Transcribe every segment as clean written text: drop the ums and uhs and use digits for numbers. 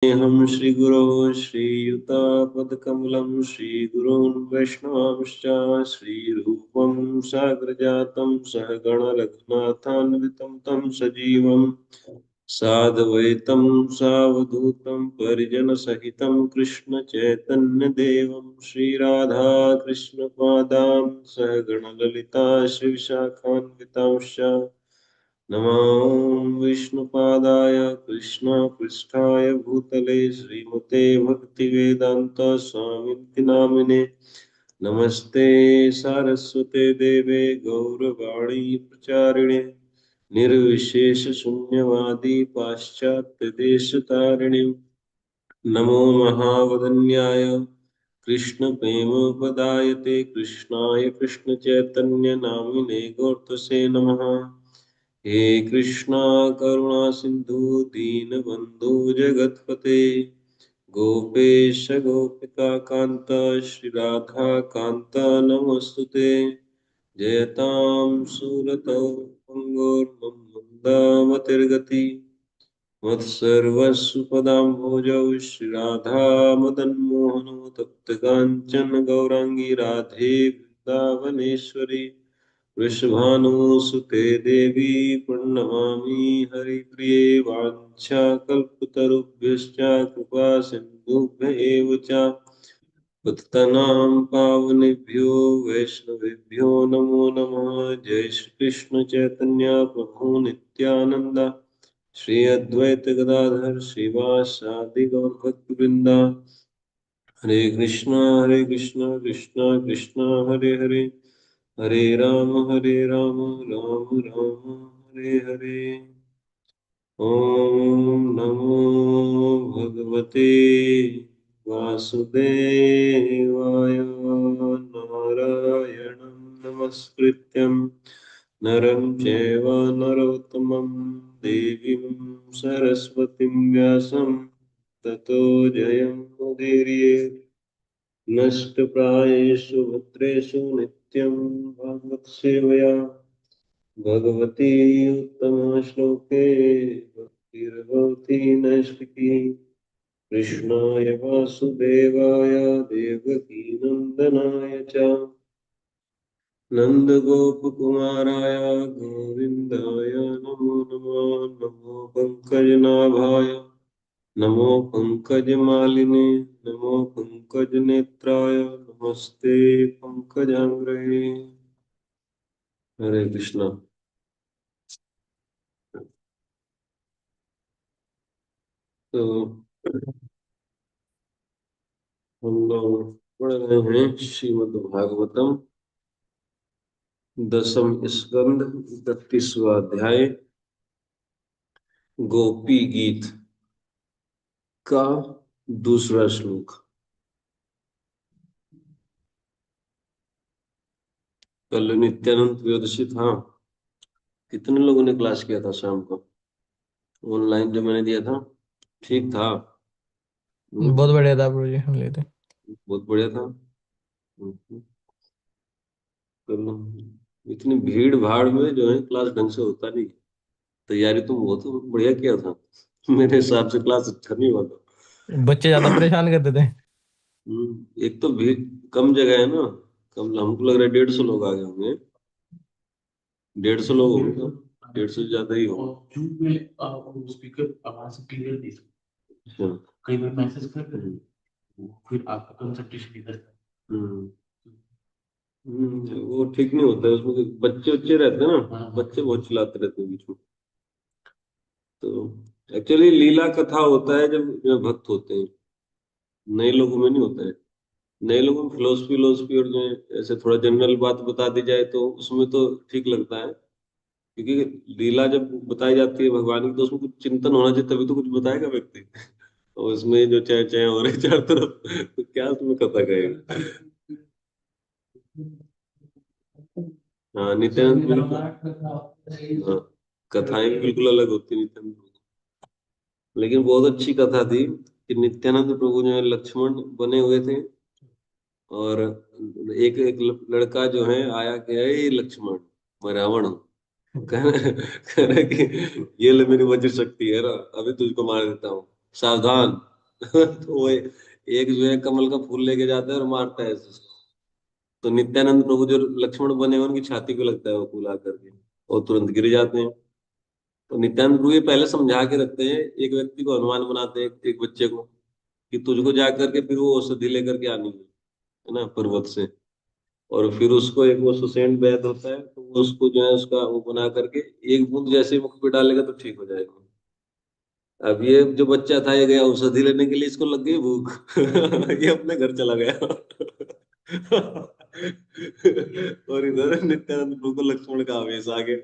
हम श्रीगुरो श्रीयुतापदकमलं श्रीगुरून् वैष्णवांश्च श्रीरूपं साग्रजातं सहगण रघुनाथान्वितं तं सजीवं साद्वैतं सावधूतं परिजनसहितं कृष्ण चैतन्यदेवं श्रीराधा कृष्णपादान् सहगण ललिता श्रीविशाखान्वितांश्च नमो विष्णुपादाय कृष्णपृष्ठाय भूतले श्रीमते भक्तिवेदान्त स्वामिति नामिने नमस्ते सारस्वते देवे गौरवाणी प्रचारिणे निर्विशेष शून्यवादी पाश्चात्य देश तारिणे नमो महावदन्याय कृष्ण प्रेम पदायते कृष्णाय कृष्ण चैतन्य नामिने गौरतसे नमः हे कृष्णा करुणा सिंधु दीन बंधु जगतपते गोपेश गोपिका कांत श्री राधा कांत नमस्तुते जयतां सूरतौ मंगोर्मन्दामतिर्गति मत्सर्वस्व पदाम्भोजौ श्री राधा मदन मोहनो तप्त कांचन गौरांगी राधे वृंदावनेश्वरी वृषभानुसुते देवी प्रणमामि हरिप्रिये वाञ्छाकल्पतरुभ्यश्च कृपा सिन्धुभ्य एव च पतितानां पावनेभ्यो वैष्णवेभ्यो नमो नमः। जय श्री कृष्ण चैतन्य प्रभु नित्यानंद श्री अद्वैत गदाधर श्रीवासादि गौर भक्तवृंदा हरे कृष्णा कृष्णा कृष्णा हरे हरे हरे राम राम राम हरे हरे। ओम नमो भगवते वासुदेवाय नारायणं नमस्कृत्यं नरं चैव नरोत्तमं देवीं सरस्वतीं व्यासं ततो जयमुदीरयेत् नष्टप्रायेषु भद्रेषु नित्यं भागवतसेवया भगवती उत्तमश्लोके भक्तिर्भवति नैष्ठिकी कृष्णाय वासुदेवाय देवकी नन्दनाय च नन्दगोपकुमाराय गोविन्दाय नमो नमः। नमो पङ्कजनाभाय नमो पंकजमालिने नमो पंकजनेत्राय नमस्ते पंकजांग्रहे। हरे कृष्णा। तो हम लोग पढ़ रहे हैं श्रीमद् भागवतम दसम स्कंद 31वां अध्याय गोपी गीत का दूसरा श्लोक। कल नित्यानंद त्रयोदशी था। कितने लोगों ने क्लास किया था शाम को? ऑनलाइन जो मैंने दिया था ठीक था? बहुत बढ़िया था प्रभु जी, हम लेते। बहुत बढ़िया था। हम्म। तो इतनी भीड़ भाड़ में जो है क्लास ढंग से होता नहीं। तैयारी तो बहुत बढ़िया किया था। मेरे हिसाब से क्लास अच्छा नहीं हुआ था। बच्चे ज्यादा परेशान करते थे। एक तो भीड़ कम जगह है ना। कम हमको लग रहा है 150 लोग आ गए होंगे। 150 लोग होंगे तो 150 से ज्यादा ही होंगे। स्पीकर आवाज क्लियर नहीं। अच्छा। कई बार मैसेज कर रहे हैं फिर आपका कंसंट्रेशन इधर। हम्म वो ठीक नहीं होता है उसमें बच्चे बच्चे रहते हैं ना। बच्चे बहुत चिल्लाते रहते हैं बीच में। तो एक्चुअली लीला कथा होता है जब जो भक्त होते हैं। नए लोगों में नहीं होता है। नए लोगों में फिलोसफी फिलोसफी और जो है ऐसे थोड़ा जनरल बात बता दी जाए तो उसमें तो ठीक लगता है। क्योंकि लीला जब बताई जाती है भगवान की तो उसमें कुछ चिंतन होना चाहिए तभी तो कुछ बताएगा व्यक्ति। और उसमें जो चाहे चाहे हो रहे चारों तरफ तो क्या उसमें कथा कहेगा। हाँ नित्यानंद बिल्कुल। हाँ कथाएं भी बिल्कुल अलग होती है नित्यानंद प्रभु की। लेकिन बहुत अच्छी कथा थी कि नित्यानंद प्रभु जो है लक्ष्मण बने हुए थे। और एक एक लड़का जो है आया कि हे लक्ष्मण मैं रावण हूँ। कह रहा कि ये ले मेरी वज्र शक्ति है ना अभी तुझको मार देता हूँ सावधान। तो वो एक जो है कमल का फूल लेके जाता है और मारता है ऐसे। तो नित्यानंद प्रभु जो लक्ष्मण बने हैं, उनकी छाती पे लगता है वो फूल आकर के, और तुरंत गिर जाते हैं। तो नित्यानंद प्रभु ये पहले समझा के रखते हैं, एक व्यक्ति को हनुमान बनाते हैं, एक बच्चे को, कि तुझको जा करके फिर वो औषधि लेकर के आनी है ना, पर्वत से। और फिर उसको एक वो सुसेंट वैद होता है, तो वो उसको जो है उसका वो बना करके एक बूंद जैसे ही मुख पे डालेगा तो ठीक हो जाएगा। अब ये जो बच्चा था, ये गया औषधि लेने के लिए, इसको लग गई भूख। ये अपने घर चला गया। और इधर नित्यानंद प्रभु को लक्ष्मण का आवेश आ गया।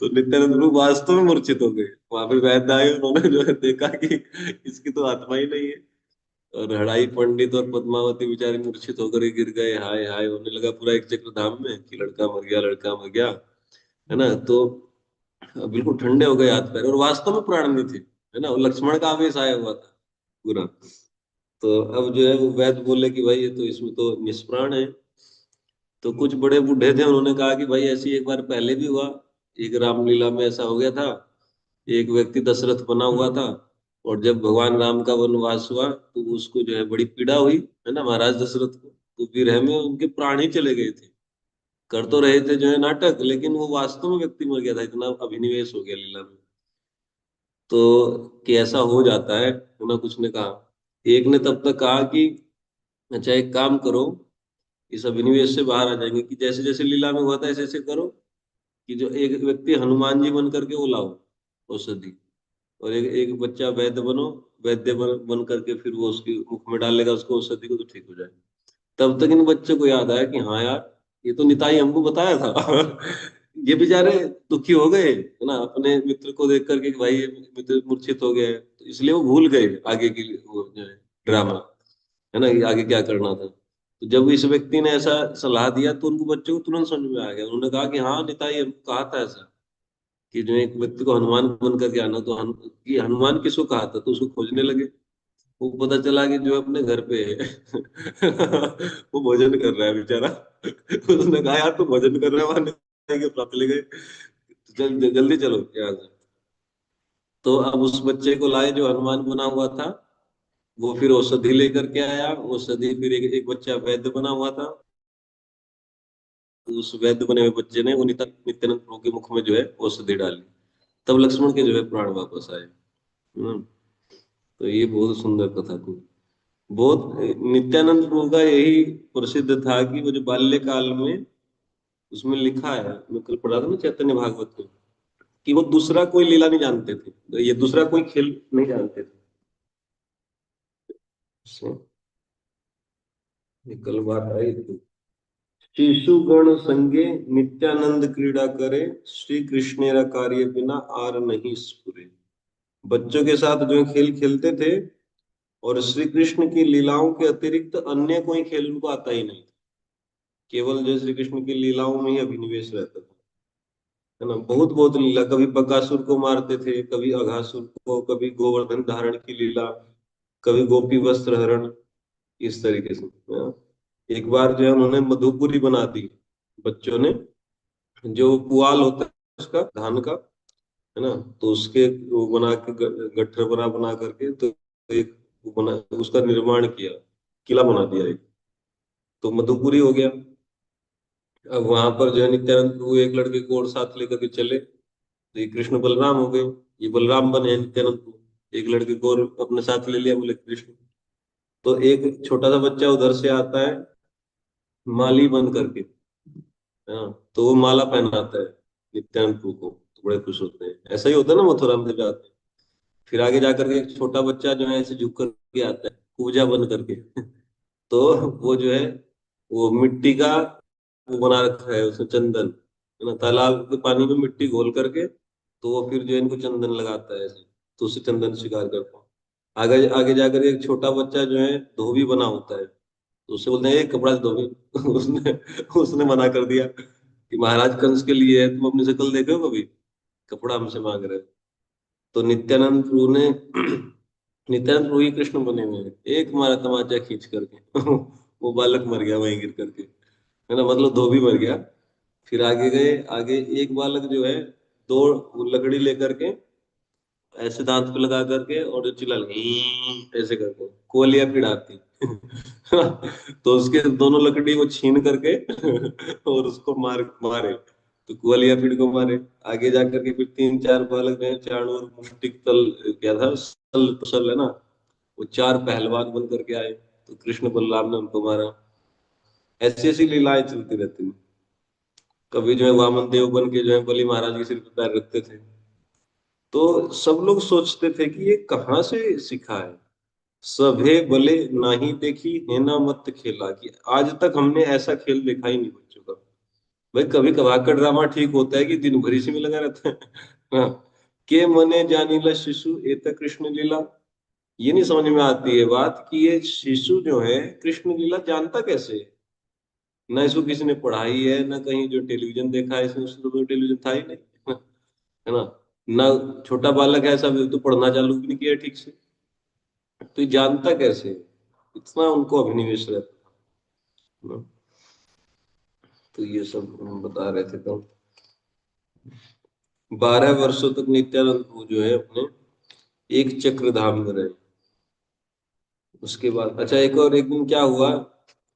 तो नित्यानंद प्रभु वास्तव में मूर्छित हो गए। वहां पे वैद्य आए, उन्होंने जो है देखा कि इसकी तो आत्मा ही नहीं है। और हड़ाई पंडित और पद्मावती बेचारे मूर्छित होकर ही गिर गए। हाय हाय होने लगा पूरा एक चक्र धाम में, कि लड़का मर गया, लड़का मर गया, है ना। तो बिल्कुल ठंडे हो गए हाथ पैर, और वास्तव में प्राण नहीं थे, है ना। वो लक्ष्मण का आवेश आया हुआ था पूरा। तो अब जो है वो वैद्य बोले कि भाई ये तो इसमें तो निष्प्राण है। तो कुछ बड़े बूढ़े थे, उन्होंने कहा कि भाई ऐसी एक बार पहले भी हुआ, एक रामलीला में ऐसा हो गया था। एक व्यक्ति दशरथ बना हुआ था, और जब भगवान राम का वनवास हुआ तो उसको जो है बड़ी पीड़ा हुई, है ना, महाराज दशरथ को। तो विरह में उनके प्राण ही चले गए थे। कर तो रहे थे जो है नाटक, लेकिन वो वास्तव में व्यक्ति मर गया था, इतना अभिनिवेश हो गया लीला में। तो कि ऐसा हो जाता है ना, कुछ ने कहा। एक ने तब तक कहा कि अच्छा एक काम करो, इस अभिनिवेश से बाहर आ जाएंगे, कि जैसे जैसे लीला में हुआ था ऐसे ऐसे करो, कि जो एक व्यक्ति हनुमान जी बन करके वो लाओ औषधि, और एक बच्चा वैद्य बनो, वैद्य बन करके फिर वो उसके मुख में डालेगा उसको औषधि को, तो ठीक हो जाए। तब तक इन बच्चों को याद आया कि हाँ यार, ये तो निताई हमको बताया था। ये बेचारे दुखी हो गए, है ना, अपने मित्र को देख करके कि भाई ये मित्र मूर्छित हो गया है, तो इसलिए वो भूल गए आगे की वो जो है ड्रामा, है ना, कि आगे क्या करना था। तो जब इस व्यक्ति ने ऐसा सलाह दिया तो उनको बच्चों को तुरंत समझ में आ गया। उन्होंने कहा कि हाँ निताई हमको कहा था ऐसा, कि जो एक व्यक्ति को हनुमान बन करके आना, तो कि हनुमान किसको कहा था, तो उसको खोजने लगे। वो पता चला कि जो अपने घर पे है। वो भोजन कर रहा है बेचारा। उसने कहा यार तू भोजन कर रहा है, वहां के प्राप्त ले गए, तो जल्दी चलो यहाँ से। तो अब उस बच्चे को लाए जो हनुमान बना हुआ था। वो फिर औषधि लेकर के आया, औषधि फिर एक बच्चा वैद्य बना हुआ था। तो उस वैद्य बने हुए बच्चे ने वो नित्यानंद प्रभु के मुख में जो है औषधि डाली। तब लक्ष्मण के जो है प्राण वापस आए। तो ये बहुत सुंदर कथा थी। बहुत नित्यानंद प्रभु का यही प्रसिद्ध था कि वो जो बाल्यकाल में, उसमें लिखा है, मैं कल पढ़ा था ना चैतन्य भागवत में, कि वो दूसरा कोई लीला नहीं जानते थे, तो ये दूसरा कोई खेल नहीं जानते थे। उससे ये कल बात आई थी। शिशु गण संगे नित्यानंद क्रीड़ा करे, श्री कृष्णेरा कार्य बिना आर नहीं स्फुरे। बच्चों के साथ जो है खेल खेलते थे, और श्री कृष्ण की लीलाओं के अतिरिक्त अन्य कोई खेल उनको आता ही नहीं। केवल जो श्री कृष्ण की लीलाओं में ही अभिनिवेश रहता था, है ना। बहुत बहुत लीला, कभी बकासुर को मारते थे, कभी अघासुर को, कभी गोवर्धन धारण की लीला, कभी गोपी वस्त्र हरण, इस तरीके से, हाँ। एक बार जो है उन्होंने मधुपुरी बना दी बच्चों ने। जो पुआल होता है उसका, धान का, है ना, तो उसके वो बना के गट्ठर बना बना करके, तो एक वो बना, उसका निर्माण किया, किला बना दिया एक, तो मधुपुरी हो गया। अब वहां पर जो है नित्यानंद प्रभु एक लड़के को और साथ लेकर के चले, तो ये कृष्ण बलराम हो गए। ये बलराम बने हैं नित्यानंद प्रभु, एक लड़के को और अपने साथ ले लिया, बोले कृष्ण। तो एक छोटा सा बच्चा उधर से आता है, माली बन करके, है ना, तो वो माला पहनाता है नित्यानंद प्रभु को, तो बड़े खुश होते हैं। ऐसा ही होता है ना मथुरा में जब जाते हैं। फिर आगे जाकर के एक छोटा बच्चा जो है ऐसे झुक करके आता है, पूजा बन करके। तो वो जो है वो मिट्टी का वो बना रखा है उसने, चंदन, है ना, तालाब के पानी में मिट्टी घोल करके, तो वो फिर जो है इनको चंदन लगाता है ऐसे, तो उससे चंदन शिकार करता है। आगे आगे जाकर एक छोटा बच्चा जो है धोबी बना होता है, तो उससे बोलते हैं एक कपड़ा से धोबी। उसने उसने मना कर दिया कि महाराज कंस के लिए है, तुम अपनी शक्ल देखे हो कभी, कपड़ा हमसे मांग रहे हो। तो नित्यानंद प्रभु ने नित्यानंद प्रभु ही कृष्ण बने हुए हैं, एक मारा तमाचा खींच करके। वो बालक मर गया वहीं गिर करके, है ना, मतलब धोबी मर गया। फिर आगे गए, आगे एक बालक जो है दो लकड़ी लेकर के ऐसे दांत पे लगा करके, और जो चिल्ला ऐसे करके कोलिया पिड़ाती। तो उसके दोनों लकड़ी वो छीन करके और उसको मारे। तो कुआलिया पीड़ को मारे। आगे जाकर के फिर तीन चार बालक ने चाणूर मुष्टिक तल, क्या था, सल सल है ना, वो चार पहलवान बन करके आए, तो कृष्ण बलराम ने उनको मारा। ऐसी ऐसी लीलाएं चलती रहती हैं। कभी जो है वामन देव बन के जो है बलि महाराज के सिर पे पैर रखते थे। तो सब लोग सोचते थे कि ये कहाँ से सीखा है। सभे भले नाही देखी है ना मत खेला, कि आज तक हमने ऐसा खेल देखा ही नहीं बच्चों का। भाई कभी कभार का ड्रामा ठीक होता है कि दिन भर इसी में लगा रहता है। हाँ। के मने जानीला शिशु एत कृष्ण लीला। ये नहीं समझ में आती है बात कि ये शिशु जो है कृष्ण लीला जानता कैसे है। ना इसको किसी ने पढ़ाई है, ना कहीं जो टेलीविजन देखा है इसने, उसको तो टेलीविजन था ही नहीं। है ना। ना छोटा बालक है, सब तो पढ़ना चालू भी नहीं किया ठीक से। तो ये जानता कैसे है? इतना उनको अभिनिवेश रहता है ना। तो ये सब हम बता रहे थे। तो 12 वर्षों तक नित्यानंद प्रभु जो है अपने एक चक्र धाम में रहे। उसके बाद अच्छा, एक और एक दिन क्या हुआ,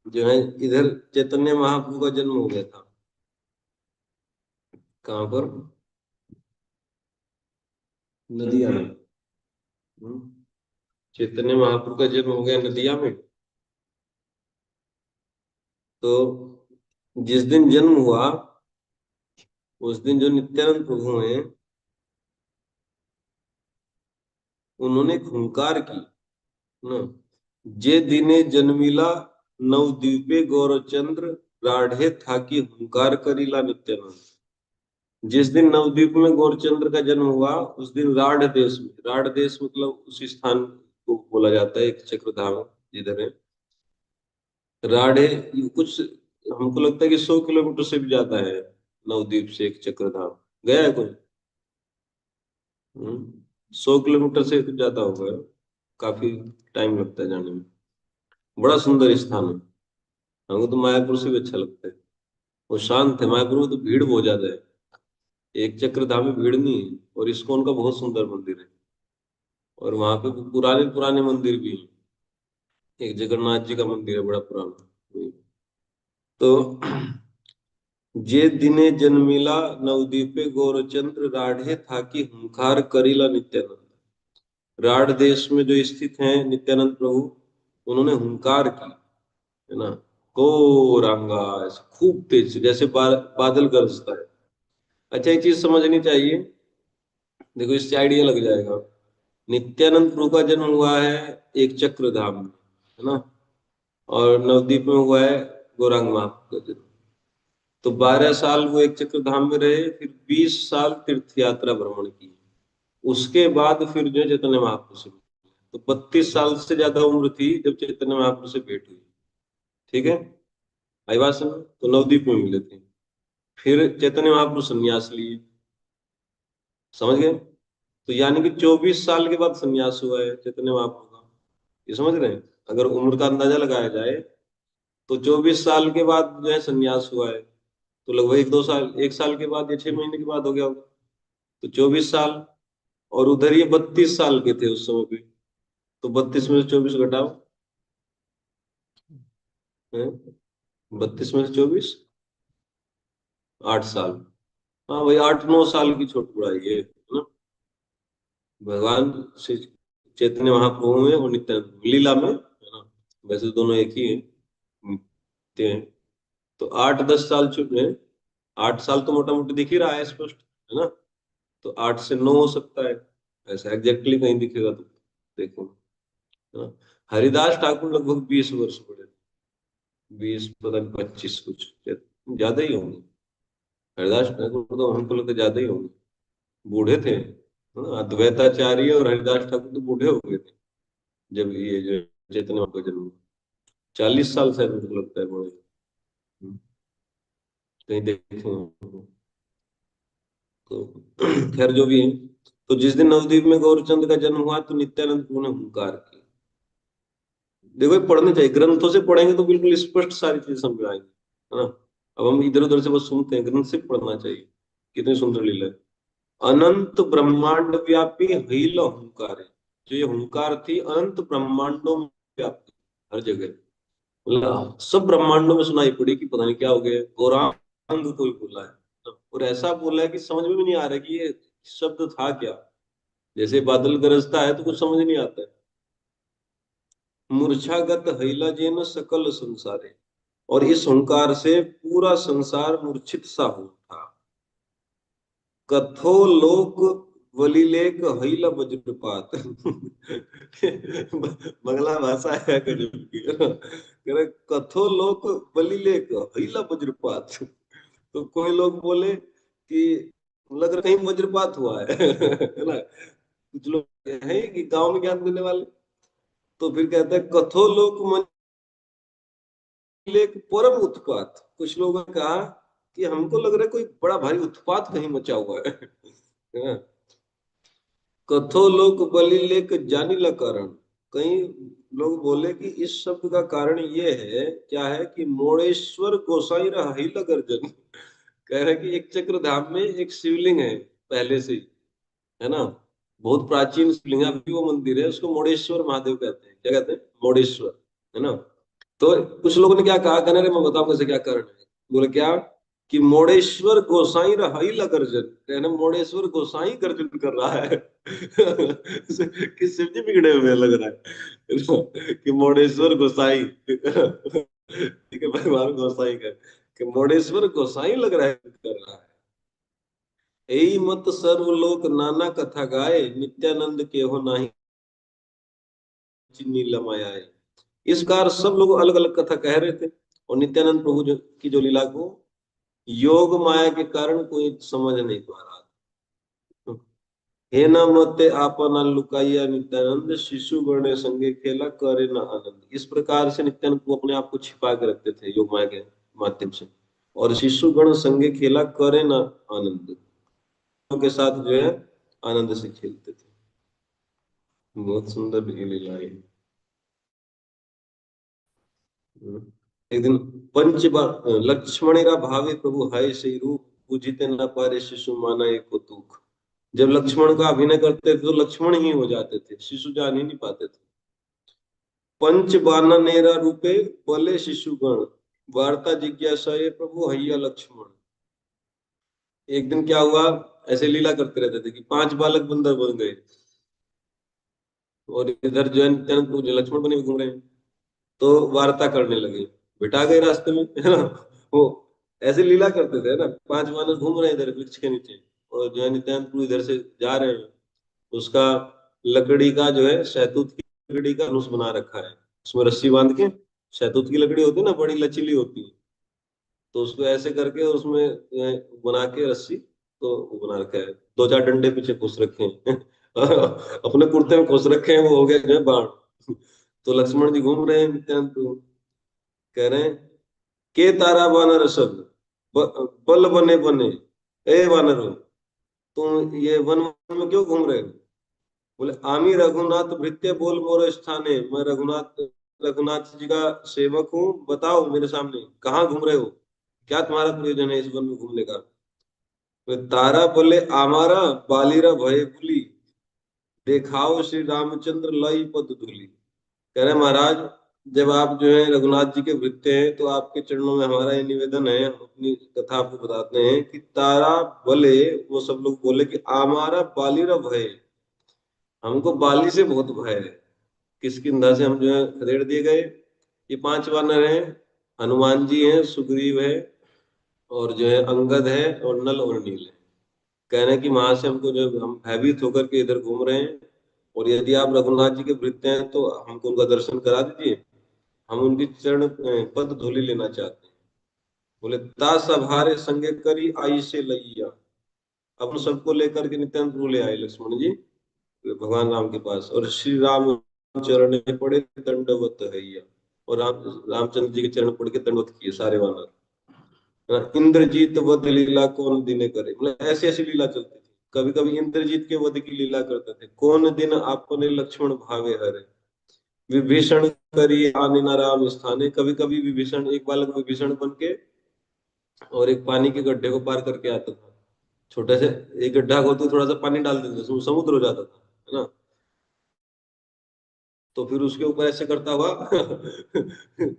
जो है इधर चैतन्य महाप्रभु का जन्म हो गया था। कहाँ पर? नदिया में। हम्म। चैतन्य महाप्रभु का जन्म हो गया नदिया में। तो जिस दिन जन्म हुआ, उस दिन जो नित्यानंद प्रभु हैं, उन्होंने एक हुंकार की ना, जे दिने जन्मिला नवद्वीपे गौरचंद्र, राढ़े था कि हुंकार करीला नित्यानंद। जिस दिन नवद्वीप में गौरचंद्र का जन्म हुआ, उस दिन राढ़ देश में, राढ़ देश मतलब उस स्थान को बोला जाता है, एक चक्रधाम जिधर है राढ़े। ये कुछ हमको लगता है कि 100 किलोमीटर से भी ज्यादा है नवद्वीप से एक चक्रधाम। गया है कोई? 100 किलोमीटर से तो ज्यादा होगा। काफी टाइम लगता है जाने में। बड़ा सुंदर स्थान है। हमको तो मायापुर से भी अच्छा लगता है। वो शांत है, मायापुर में तो भीड़ बहुत ज्यादा है। एक चक्रधाम में भीड़ नहीं है, और इस्कॉन का बहुत सुंदर मंदिर है। और वहां पे पुराने पुराने मंदिर भी हैं। एक जगन्नाथ जी का मंदिर है बड़ा पुराना। तो जे दिने जन्मिला नवद्वीपे गौरचंद्र, राढ़े था कि हुंकार करीला नित्यानंद। राढ़ देश में जो स्थित हैं नित्यानंद प्रभु, उन्होंने हुंकार की, है ना, गौरांगा, ऐसे खूब तेज से, जैसे बादल गरजता है। अच्छा एक चीज समझनी चाहिए, देखो इससे आइडिया लग जाएगा। नित्यानंद प्रभु का जन्म हुआ है एक चक्र धाम में, है ना, और नवद्वीप में हुआ है गौरांग महाप्रभु का जन्म। तो 12 साल वो एक चक्र धाम में रहे, फिर 20 साल तीर्थ यात्रा भ्रमण की। उसके बाद फिर जो है चैतन्य महाप्रभु से मिले। तो 32 साल से ज्यादा उम्र थी जब चैतन्य महाप्रभु से भेंट हुई। ठीक है, आई बात समझ? तो नवद्वीप में मिले थे। फिर चैतन्य महाप्रभु संन्यास लिए। समझ गए? तो यानी कि 24 साल के बाद संन्यास हुआ है चैतन्य महाप्रभु का। ये समझ रहे हैं? अगर उम्र का अंदाजा लगाया जाए, तो 24 साल के बाद जो है संन्यास हुआ है। तो लगभग एक दो साल, 1 साल के बाद या 6 महीने के बाद हो गया होगा। तो 24 साल, और उधर ये 32 साल के थे उस समय पे। तो 32 में से 24 घटाओ, है? 32 में से 24, 8 साल। हाँ भाई, 8-9 साल की छोट बुढ़ाई है ना। भगवान श्री चैतन्य महाप्रभु में और नित्यानंद लीला में, है ना। वैसे दोनों एक ही है, मिलते हैं। तो 8-10 साल छुप गए। 8 साल तो मोटा मोटी दिख ही रहा है स्पष्ट, है ना। तो 8 से 9 हो सकता है, ऐसा एग्जैक्टली कहीं दिखेगा तो देखो, है ना। हरिदास ठाकुर लगभग 20 वर्ष बड़े थे। 20 पता नहीं 25 कुछ, ज्यादा ही होंगे। हरिदास ठाकुर तो हमको लगता है ज्यादा ही होंगे, बूढ़े थे, है ना। अद्वैताचार्य और हरिदास ठाकुर तो बूढ़े हो गए थे जब ये जो चैतन्य महाप्रभु का जन्म हुआ। 40 साल शायद मुझको लगता है बड़े। कहीं देखे हों। तो खैर जो भी है, तो जिस दिन नवद्वीप में गौरचंद का जन्म हुआ, तो नित्यानंद प्रभु ने हुंकार की। देखो ये पढ़ने चाहिए, ग्रंथों से पढ़ेंगे तो बिल्कुल स्पष्ट सारी चीजें समझ में आएंगी, है ना। अब हम इधर उधर से बस सुनते हैं, ग्रंथ से पढ़ना चाहिए। कितनी सुंदर लीला है। अनंत ब्रह्मांड व्यापी हईल हुंकार है। जो ये हुंकार थी अनंत ब्रह्मांडों में व्यापी, हर जगह, मतलब सब ब्रह्मांडों में सुनाई पड़ी कि पता नहीं क्या हो गया, गौरांग कोई बोला है, और ऐसा बोला है कि समझ में भी नहीं आ रहा कि ये शब्द था क्या। जैसे बादल गरजता है तो कुछ समझ नहीं आता है। मूर्छागत हईला जेन सकल संसारे, और इस हुंकार से पूरा संसार मूर्छित सा हो उठा। कथो लोक वलिलेक हईल वज्रपात। बंगला भाषा है गजब की। कह रहे कथो लोक वलिलेक हईल वज्रपात। तो कोई लोग बोले कि लग रहा कहीं वज्रपात हुआ है ना। कुछ लोग हैं कि गांव में ज्ञान देने वाले, तो फिर कहते हैं कथो लोक एक परम उत्पात। कुछ लोगों ने कहा कि हमको लग रहा है कोई बड़ा भारी उत्पात कहीं मचा हुआ है। हाँ। कथो लोक बलि लेक जानिला कारण, कई लोग बोले कि इस शब्द का कारण ये है, क्या है कि मोड़ेश्वर गोसाई रहा ही गर्जन। कह रहे कि एक चक्र धाम में एक शिवलिंग है पहले से ही, है ना, बहुत प्राचीन शिवलिंग है, अभी वो मंदिर है, उसको मोड़ेश्वर महादेव कहते हैं। क्या कहते हैं? मोड़ेश्वर, है ना। तो कुछ लोगों ने क्या कहा, कहने रहे मैं बताऊं कैसे क्या कारण है। बोले क्या कि मोड़ेश्वर गोसाई रहाई ला गर्जन, कहने मोड़ेश्वर गोसाई गर्जन कर रहा है। कि शिव जी बिगड़े हुए लग रहा है। कि मोड़ेश्वर गोसाई, ठीक है, भगवान गोसाई का, कि मोड़ेश्वर गोसाई लग रहा है कर रहा है। यही मत सर्वलोक नाना कथा गाए, नित्यानंद के हो नाही चिन्नी लमाया है। इस प्रकार सब लोग अलग अलग कथा कह रहे थे, और नित्यानंद प्रभु की जो लीला को योग माया के कारण कोई समझ नहीं पा रहा था। हे न मते आपना लुकाइया नित्यानंद, शिशु गणे संगे खेला करे न आनंद। इस प्रकार से नित्यानंद को अपने आप को छिपा के रखते थे योग माया के माध्यम से, और शिशु गण संगे खेला करे न आनंद, के साथ जो है आनंद से खेलते थे। बहुत सुंदर ये लीला है। एक दिन पंच लक्ष्मणेरा भावे प्रभु हाय से रूप, पूजिते न पारे शिशु माना एक तुक। जब लक्ष्मण का अभिनय करते थे तो लक्ष्मण ही हो जाते थे, शिशु जान ही नहीं पाते थे। पंच बाननेरा रूपे बोले शिशुगण, वार्ता जिज्ञासा ये प्रभु हैया लक्ष्मण। एक दिन क्या हुआ, ऐसे लीला करते रहते थे कि पांच बालक बंदर बन गए, और इधर जो है नित्यानंद प्रभु जो लक्ष्मण बने घूम रहे हैं, तो वार्ता करने लगे, बिठा गए रास्ते में, है ना। वो ऐसे लीला करते थे ना, पांच बानर घूम रहे हैं इधर वृक्ष के नीचे, और जो है नित्यानंद प्रभु इधर से जा रहे हैं। उसका लकड़ी का जो है, शहतूत की लकड़ी का धनुष बना रखा है, उसमें रस्सी बांध के, शहतूत की लकड़ी होती है ना, बड़ी लचीली होती है, तो उसको ऐसे करके और उसमें बना के रस्सी, तो वो बना रखा है, दो चार डंडे पीछे खोस रखे हैं। अपने कुर्ते में खोस रखे हैं, वो हो गया जो है बाण। तो लक्ष्मण जी घूम रहे हैं, नित्यानंद प्रभु कह रहे हैं के तारा बानर सब बल बने बने, ए वानर हो, तुम ये वन वन में क्यों घूम रहे हो? बोले आमी रघुनाथ भृत्य बोल मोर स्थाने, मैं रघुनाथ रघुनाथ जी का सेवक हूँ, बताओ मेरे सामने कहाँ घूम रहे हो, क्या तुम्हारा प्रयोजन है इस वन में घूमने का? बोले, तारा बोले आमारा बालीरा भय बुली, देखाओ श्री रामचंद्र लाई पद धूली। कह रहे महाराज, जब आप जो है रघुनाथ जी के भृत्य हैं, तो आपके चरणों में हमारा ये निवेदन है, हम अपनी कथा आपको बताते हैं कि तारा बोले, वो सब लोग बोले कि हमारा बालीरा भय, हमको बाली से बहुत भय है। किसकी निंदा से हम जो है खदेड़ दिए गए? ये पांच वानर हैं, हनुमान जी हैं, सुग्रीव है, और जो है अंगद है, और नल और नील है। कह रहे हैं कि वहां से हमको जो हम भयभीत होकर के इधर घूम रहे हैं, और यदि आप रघुनाथ जी के भृत्य हैं तो हमको उनका दर्शन करा दीजिए, हम उनकी चरण पद धूलि लेना चाहते हैं। बोले ता सभारे संगे करी आई से लैया। अब उन सबको लेकर के नित्यानंद प्रभु ले आए लक्ष्मण जी भगवान राम के पास, और श्री राम चरण में पड़े दंडवत हैया, और रामचंद्र जी के चरण पड़ के दंडवत किए सारे वानर। इंद्रजीत वध लीला कौन दिने करे, मतलब ऐसी ऐसी लीला चलती थी। कभी कभी इंद्रजीत के वध की लीला करते थे, कौन दिन आपने लक्ष्मण भावे हरे, विभीषण करिए आने न राम स्थाने। कभी कभी विभीषण, एक बालक विभीषण बन के और एक पानी के गड्ढे को पार करके आता था, छोटे से एक गड्ढा खोदते थोड़ा सा पानी डाल देते थे, समुद्र हो जाता था, है ना। तो फिर उसके ऊपर ऐसे करता हुआ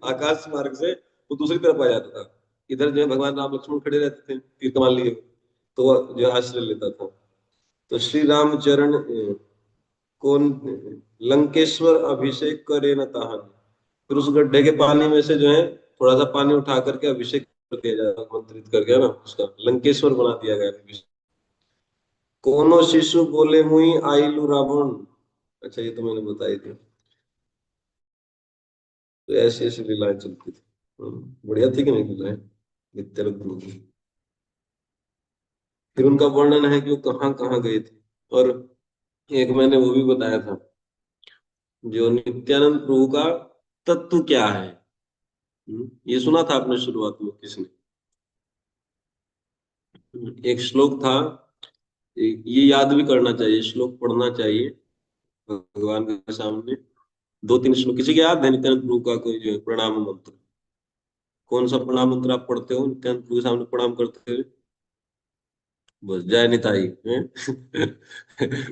आकाश मार्ग से वो दूसरी तरफ आ जाता था। इधर जो है भगवान राम लक्ष्मण खड़े रहते थे तीर कमान लिए, तो वह जो है आश्रय लेता था। तो श्री रामचरण कौन लंकेश्वर अभिषेक करे न ताहन। फिर उस गड्ढे के पानी में से जो है थोड़ा सा पानी उठा करके अभिषेक कर दिया जाए, मंत्रित कर गया ना, उसका लंकेश्वर बना दिया गया अभिषेक। कोनो शिशु बोले मुई आईलू रावण। अच्छा, ये तो मैंने बताई थी। तो ऐसी ऐसी लीलाएं चलती थी। बढ़िया थी कि नहीं लीलाएं नित्य रुक्मिणी की। फिर उनका वर्णन है कि वो कहाँ कहाँ गए थे। और एक मैंने वो भी बताया था, जो नित्यानंद प्रभु का तत्व क्या है। ये सुना था आपने शुरुआत में किसने? एक श्लोक था, ये याद भी करना चाहिए, श्लोक पढ़ना चाहिए भगवान के सामने। दो तीन श्लोक किसी के याद है नित्यानंद प्रभु का कोई जो है प्रणाम मंत्र? कौन सा प्रणाम मंत्र आप पढ़ते हो नित्यानंद प्रभु के सामने प्रणाम करते हुए? बस जय निताई हैं?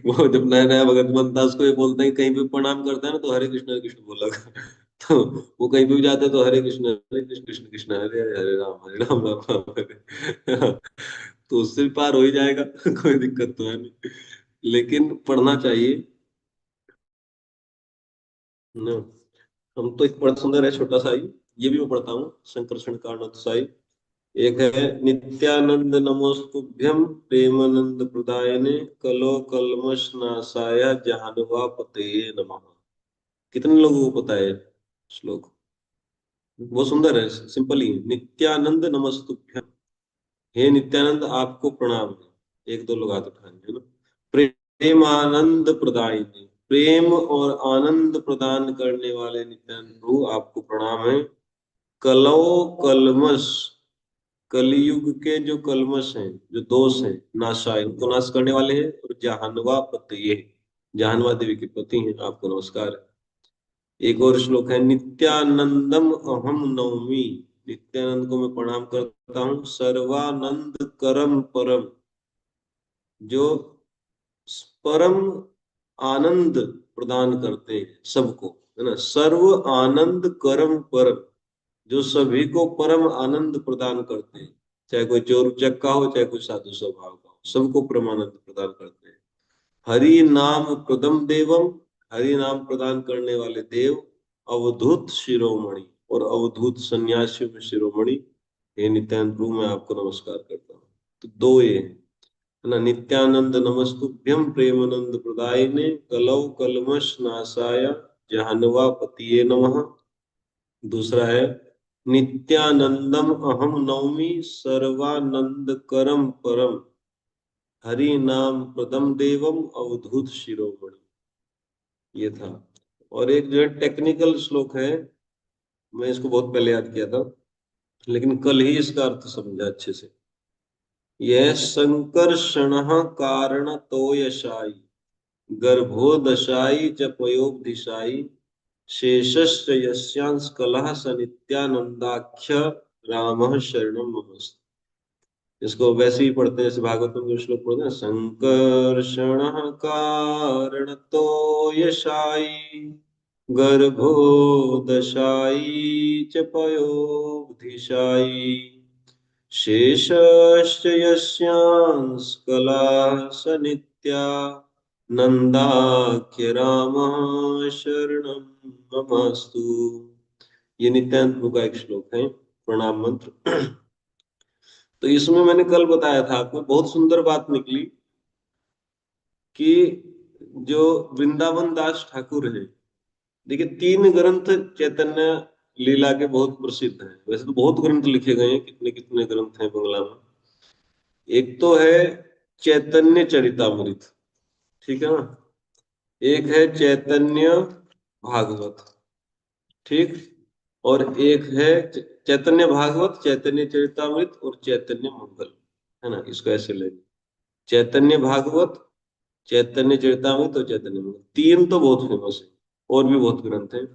वो जब नया नया भगत बनता है उसको ये बोलते हैं, कहीं भी प्रणाम करता है ना तो हरे कृष्ण बोला कर। तो वो कहीं भी जाते हैं तो हरे कृष्ण कृष्ण कृष्ण हरे हरे, हरे राम राम राम हरे। तो उससे भी पार हो ही जाएगा। कोई दिक्कत तो है नहीं, लेकिन पढ़ना चाहिए ना। हम तो एक बड़ा सुंदर है छोटा सा ही, ये भी मैं पढ़ता हूँ, संकर्षण कारणों साई। एक है नित्यानंद नमोस्तुभ्यं प्रेमानंद प्रदायने कलो कल्मष नाशाय जहानुवा पते नमः। कितने लोगों को पता है श्लोक? वो सुंदर है, सिंपल ही है। नित्यानंद नमस्तुभ्यं, हे नित्यानंद आपको प्रणाम है। एक दो लोग हाथ उठाएंगे ना। प्रेम आनंद प्रदायिनी, प्रेम और आनंद प्रदान करने वाले नित्यानंद प्रभु आपको प्रणाम है। कलो कलमश, कलयुग के जो कलमश हैं, जो दोष हैं, नाशाय उनको नाश करने वाले हैं। और जहानवा पति, जहानवा देवी के पति हैं, आपको नमस्कार है। एक और श्लोक है नित्यानंदम अहम नौमी, नित्यानंद को मैं प्रणाम करता हूँ। सर्वानंद करम परम, जो परम आनंद प्रदान करते हैं सबको, है ना। सर्व आनंद करम परम, जो सभी को परम आनंद प्रदान करते हैं। चाहे कोई चोर उचक्का हो, चाहे कोई साधु स्वभाव का हो, सबको परम आनंद प्रदान करते हैं। हरि नाम प्रदम देवम, हरि नाम प्रदान करने वाले देव। अवधूत शिरोमणि, और अवधूत सन्यासियों में शिरोमणि, हे नित्यानंद प्रभु मैं आपको नमस्कार करता हूँ। तो दो ये है ना। नित्यानंद नमस्तुभ्यं प्रेमानंद प्रदायिने कलौ कलमश नाशाय जहन्वा पतिये नमः। दूसरा है नित्यानंदम अहम नौमि सर्वानंद करम परम, हरि नाम प्रदम देवम अवधूत शिरोमणि। ये था। और एक जो है टेक्निकल श्लोक है, मैं इसको बहुत पहले याद किया था, लेकिन कल ही इसका अर्थ समझा अच्छे से। यह संकर्षण कारण तो यशाई, गर्भोदशाई च पयोधिशाई, शेषश्च यस्यांश कलह स नित्यानंदाख्य रामः शरणं ममस्तु। इसको वैसे ही पढ़ते हैं जैसे भागवतम में श्लोक पढ़ते हैं, संकर्षण कारण तो यशाई, गर्भोदशाई च पयोधिशाई, शेषश्च यस्यांश कला स नित्या नंदाख्य रामः शरणं ममस्तु। ये नित्यानंद प्रभु का एक श्लोक है, प्रणाम मंत्र। तो इसमें मैंने कल बताया था आपको, बहुत सुंदर बात निकली कि जो वृंदावन दास ठाकुर है, देखिए तीन ग्रंथ चैतन्य लीला के बहुत प्रसिद्ध हैं। वैसे तो बहुत ग्रंथ लिखे गए हैं, कितने कितने ग्रंथ हैं बंगला में। एक तो है चैतन्य चरितामृत, ठीक है ना। एक है चैतन्य भागवत, ठीक। और एक है चैतन्य भागवत, चैतन्य चरितामृत और चैतन्य मंगल, है ना। इसको ऐसे ले, चैतन्य भागवत, चैतन्य चरितामृत और चैतन्य मंगल, तीन तो बहुत फेमस है। और भी बहुत ग्रंथ हैं।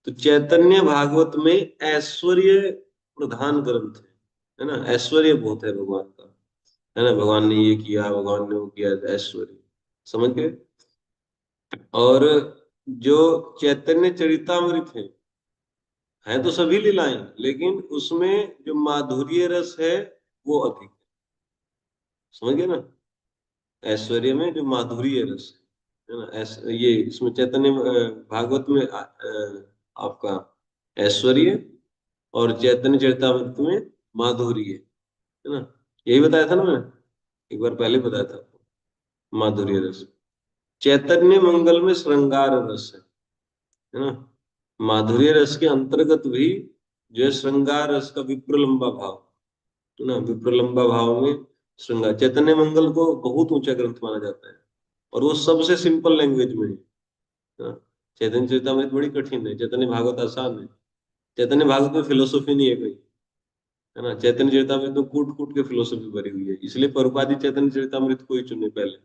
तो चैतन्य भागवत में ऐश्वर्य प्रधान ग्रंथ है ना। ऐश्वर्य बहुत है भगवान का। है ना, भगवान ने ये किया, भगवान ने वो किया, ऐश्वर्य, समझ गए। और जो चैतन्य चरितामृत है तो सभी लीलाएं, लेकिन उसमें जो माधुर्य रस है वो अधिक है, समझ गए ना। ऐश्वर्य में जो माधुर्य रस है ना, ये इसमें चैतन्य भागवत में आपका ऐश्वर्य, और चैतन्य चरितामृत में माधुर्य, है ना। यही बताया था ना मैंने, एक बार पहले बताया था आपको, माधुर्य रस। चैतन्य मंगल में श्रृंगार रस है ना। माधुर्य रस के अंतर्गत भी जो है श्रृंगार रस का विप्रलंबा भाव, है ना, विप्रलंबा भाव में श्रृंगार। चैतन्य मंगल को बहुत ऊंचा ग्रंथ माना जाता है, और वो सबसे सिंपल लैंग्वेज में है। हाँ, चैतन्य चरितमृत बड़ी कठिन है, चैतन्य भागवत आसान है। चैतन्य भागवत में फिलोसॉफी नहीं है कोई, है ना। चैतन्य चरितमृत में कूट कूट के फिलोसॉफी भरी हुई है, इसलिए प्रभुपाद जी चैतन्य चरितमृत को ही चुने पहले,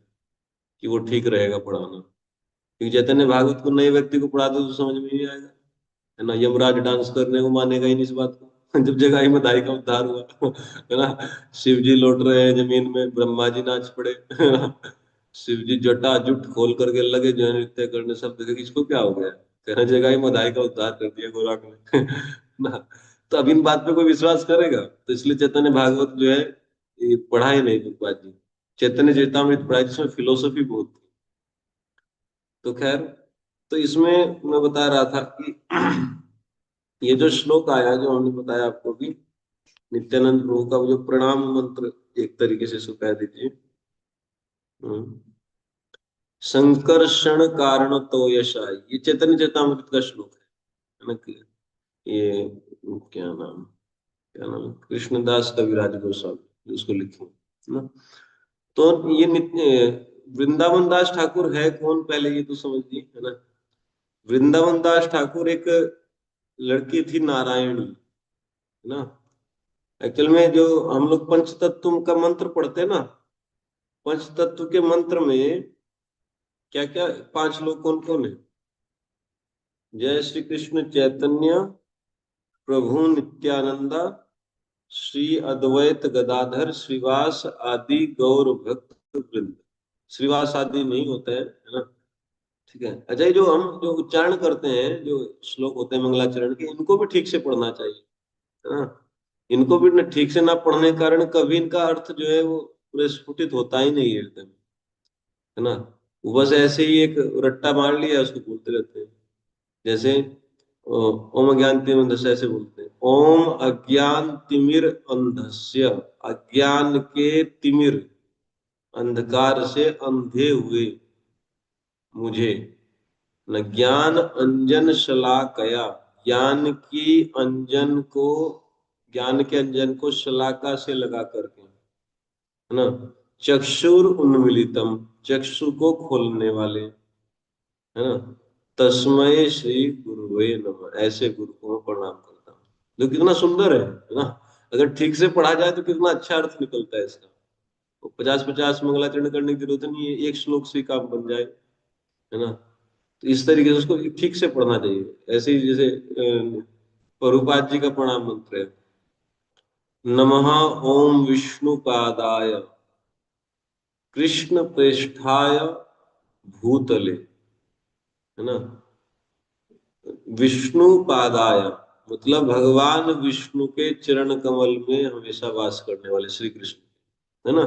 कि वो ठीक रहेगा पढ़ाना। क्योंकि चैतन्य भागवत को नए व्यक्ति को पढ़ा दो तो समझ में नहीं आएगा, है ना। यमराज डांस करने को मानेगा ही नहीं इस बात को। जब जगाई मधाई का उद्धार हुआ, है ना, शिव जी लौट रहे हैं जमीन में, ब्रह्मा जी नाच पड़े, है ना? शिव जी जटा जुट खोल करके लगे जो है नृत्य करने, सब देखे किसको क्या हो गया, कहना जगाई मधाई का उद्धार कर दिया गोराक ने। ना, तो अब इन बात पे कोई विश्वास करेगा? तो इसलिए चैतन्य भागवत जो है ये पढ़ाए नहीं प्रभुपाद जी। चैतन्य चरितमृत पढ़ाई जिसमें फिलोसफी बहुत थी। तो खैर, तो इसमें मैं बता रहा था कि ये जो श्लोक आया जो हमने बताया आपको भी, नित्यानंद प्रभु का वो जो प्रणाम मंत्र, एक तरीके से इसको कह दीजिए, हम्म, संकर्षण कारण तो यशाई, ये चैतन्य चरितमृत का श्लोक है ना। कि ये क्या नाम है? कृष्णदास कविराज गोस्वामी उसको लिखे, है ना। तो ये वृंदावन दास ठाकुर है कौन, पहले ये तो समझिए, है ना। वृंदावन दास ठाकुर एक लड़की थी नारायणी, है ना। एक्चुअल में जो हम लोग पंचतत्व का मंत्र पढ़ते हैं ना, पंचतत्व के मंत्र में क्या क्या, पांच लोग कौन कौन है? जय श्री कृष्ण चैतन्य प्रभु नित्यानंदा, श्री अद्वैत गदाधर श्रीवास आदि गौर भक्त वृंद। श्रीवास आदि नहीं होता है ना। ठीक है, अच्छा, ये जो हम जो उच्चारण करते हैं, जो श्लोक होते हैं मंगलाचरण के, इनको भी ठीक से पढ़ना चाहिए, है ना। इनको भी ठीक से ना पढ़ने के कारण कभी इनका अर्थ जो है वो पूरे स्फुटित होता ही नहीं है एकदम, है ना। वो बस ऐसे ही एक रट्टा मार लिया उसको बोलते रहते हैं। जैसे ओम अज्ञान तिमिर ऐसे बोलते हैं, ओम अज्ञान तिमिर अंधस्य, अज्ञान के तिमिर, अंधकार से अंधे हुए मुझे, न ज्ञान अंजन शलाकया, ज्ञान की अंजन को, ज्ञान के अंजन को शलाका से लगा करके, है ना, चक्षुर उन्मिलितम, चक्षु को खोलने वाले, है ना, तस्मय श्री गुरुवे नमः, ऐसे गुरु को मैं प्रणाम करता हूँ। जो कितना सुंदर है ना। अगर ठीक से पढ़ा जाए तो कितना अच्छा अर्थ निकलता है इसका। तो 50-50 मंगलाचरण करने की जरूरत नहीं है, एक श्लोक से ही काम बन जाए, है ना। तो इस तरीके से उसको ठीक से पढ़ना चाहिए, ऐसे ही जैसे प्रभुपाद जी का प्रणाम मंत्र है, नमः ओम विष्णुपादाय कृष्ण प्रेष्ठाय भूतले, है ना। विष्णु पादाय मतलब भगवान विष्णु के चरण कमल में हमेशा वास करने वाले श्री कृष्ण, है ना।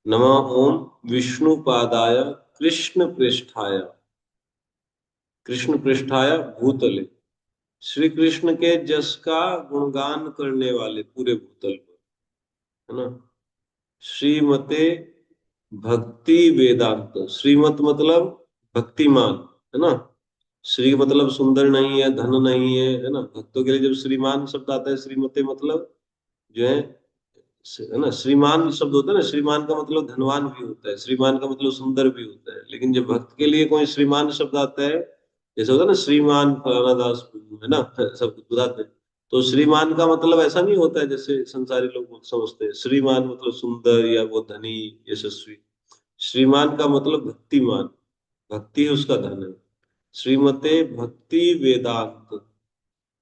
नमः ओम विष्णु पादाय कृष्ण पृष्ठाय, कृष्ण पृष्ठाय भूतले, श्री कृष्ण के जस का गुणगान करने वाले पूरे भूतल पर, है ना। श्रीमते भक्ति वेदांत, श्रीमत मतलब भक्तिमान, है ना। श्री मतलब सुंदर नहीं है, धन नहीं है ना। भक्तों के लिए जब श्रीमान शब्द आता है, श्रीमते मतलब जो है ना, श्रीमान शब्द होता है ना, श्रीमान का मतलब धनवान भी होता है, श्रीमान का मतलब सुंदर भी होता है। लेकिन जब भक्त के लिए कोई श्रीमान शब्द आता है, जैसे होता है ना श्रीमान फलाना दास, है ना, सब बताते हैं, तो श्रीमान का मतलब ऐसा नहीं होता है जैसे संसारी लोग समझते हैं, श्रीमान मतलब सुंदर या वो धनी यशस्वी। श्रीमान का मतलब भक्तिमान, भक्ति उसका धन है। श्रीमते भक्ति वेदांत,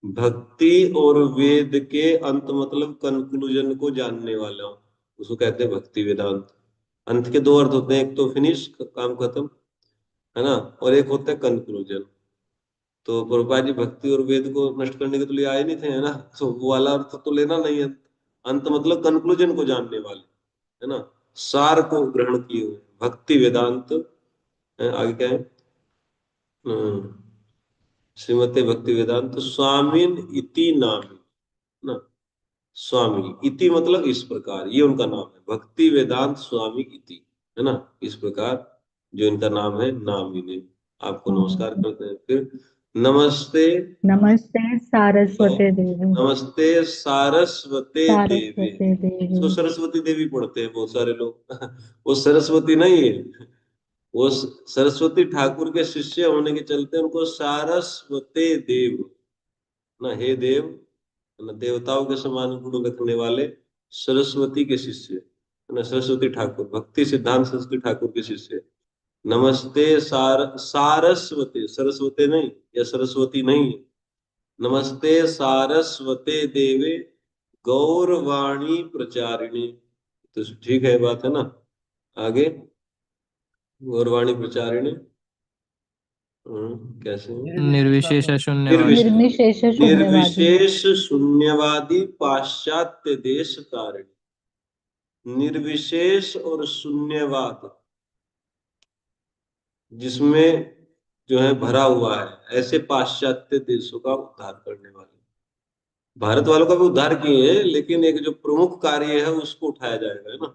भक्ति और वेद के अंत मतलब कंक्लूजन को जानने वाला, उसको कहते हैं भक्ति वेदांत। अंत के दो अर्थ होते हैं, एक तो फिनिश, काम खत्म, है ना, और एक होता है कंक्लूजन। तो प्रभुपाद जी भक्ति और वेद को नष्ट करने के तो लिए आए नहीं थे, है ना, तो वो वाला अर्थ तो लेना नहीं है। अंत मतलब कंक्लूजन को जानने वाले, है ना, सार को ग्रहण किए हुए भक्ति वेदांत। आगे क्या है? श्रीमते भक्ति वेदांत स्वामीन इति नामी, ना, स्वामी इति मतलब इस प्रकार, ये उनका नाम है, भक्ति वेदांत स्वामी इति, है ना, इस प्रकार जो इनका नाम है, नाम इन्हें। आपको नमस्कार करते हैं फिर। नमस्ते। नमस्ते तो सारस्वते देवी। नमस्ते सारस्वते देवी। सारस्वते इसको देवी। सरस्वती देवी पढ़ते हैं बहुत सारे लोग। वो सरस्वती नहीं है, वो सरस्वती ठाकुर के शिष्य होने के चलते उनको सारस्वते देव, ना, हे देव, ना, देवताओं के समान गुण रखने वाले सरस्वती के शिष्य, है ना, सरस्वती ठाकुर, भक्ति सिद्धांत सरस्वती ठाकुर के शिष्य। नमस्ते सारस्वती, सरस्वती नहीं, या सरस्वती नहीं है। नमस्ते सारस्वते देवे गौरवाणी प्रचारिणी। तो ठीक है, बात है ना। आगे गौरवाणी प्रचारिणी। कैसे? निर्विशेष शून्यवादी। निर्निशेष शून्यवादी। निर्विशेष शून्यवादी पाश्चात्य देश कारिणी। निर्विशेष और शून्यवाद जिसमें जो है भरा हुआ है, ऐसे पाश्चात्य देशों का उद्धार करने वाले। भारत वालों का भी उद्धार किए हैं, लेकिन एक जो प्रमुख कार्य है उसको उठाया जाएगा, है ना।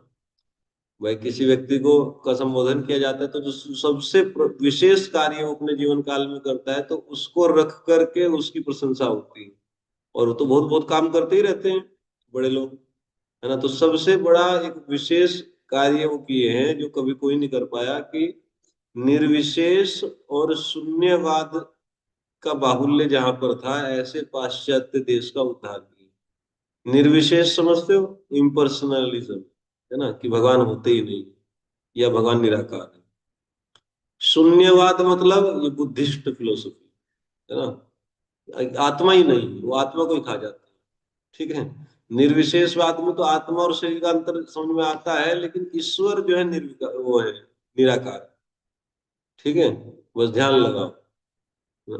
भाई किसी व्यक्ति को का संबोधन किया जाता है तो जो सबसे विशेष कार्य वो अपने जीवन काल में करता है, तो उसको रख करके उसकी प्रशंसा होती है। और वो तो बहुत बहुत काम करते ही रहते हैं बड़े लोग, है ना। तो सबसे बड़ा एक विशेष कार्य वो किए हैं जो कभी कोई नहीं कर पाया, कि निर्विशेष और शून्यवाद का बाहुल्य जहां पर था, ऐसे पाश्चात्य देश का उद्धार किया। निर्विशेष समझते हो? इम्पर्सनलिज्म, है ना, कि भगवान होते ही नहीं, या भगवान निराकार है। शून्यवाद मतलब ये बुद्धिस्ट फिलोसफी, है ना, आत्मा ही नहीं, वो आत्मा को ही खा जाता है, ठीक है। निर्विशेषवाद में तो आत्मा और शरीर का अंतर समझ में आता है, लेकिन ईश्वर जो है निर्विकार, वो है निराकार, ठीक है, बस ध्यान लगाओ।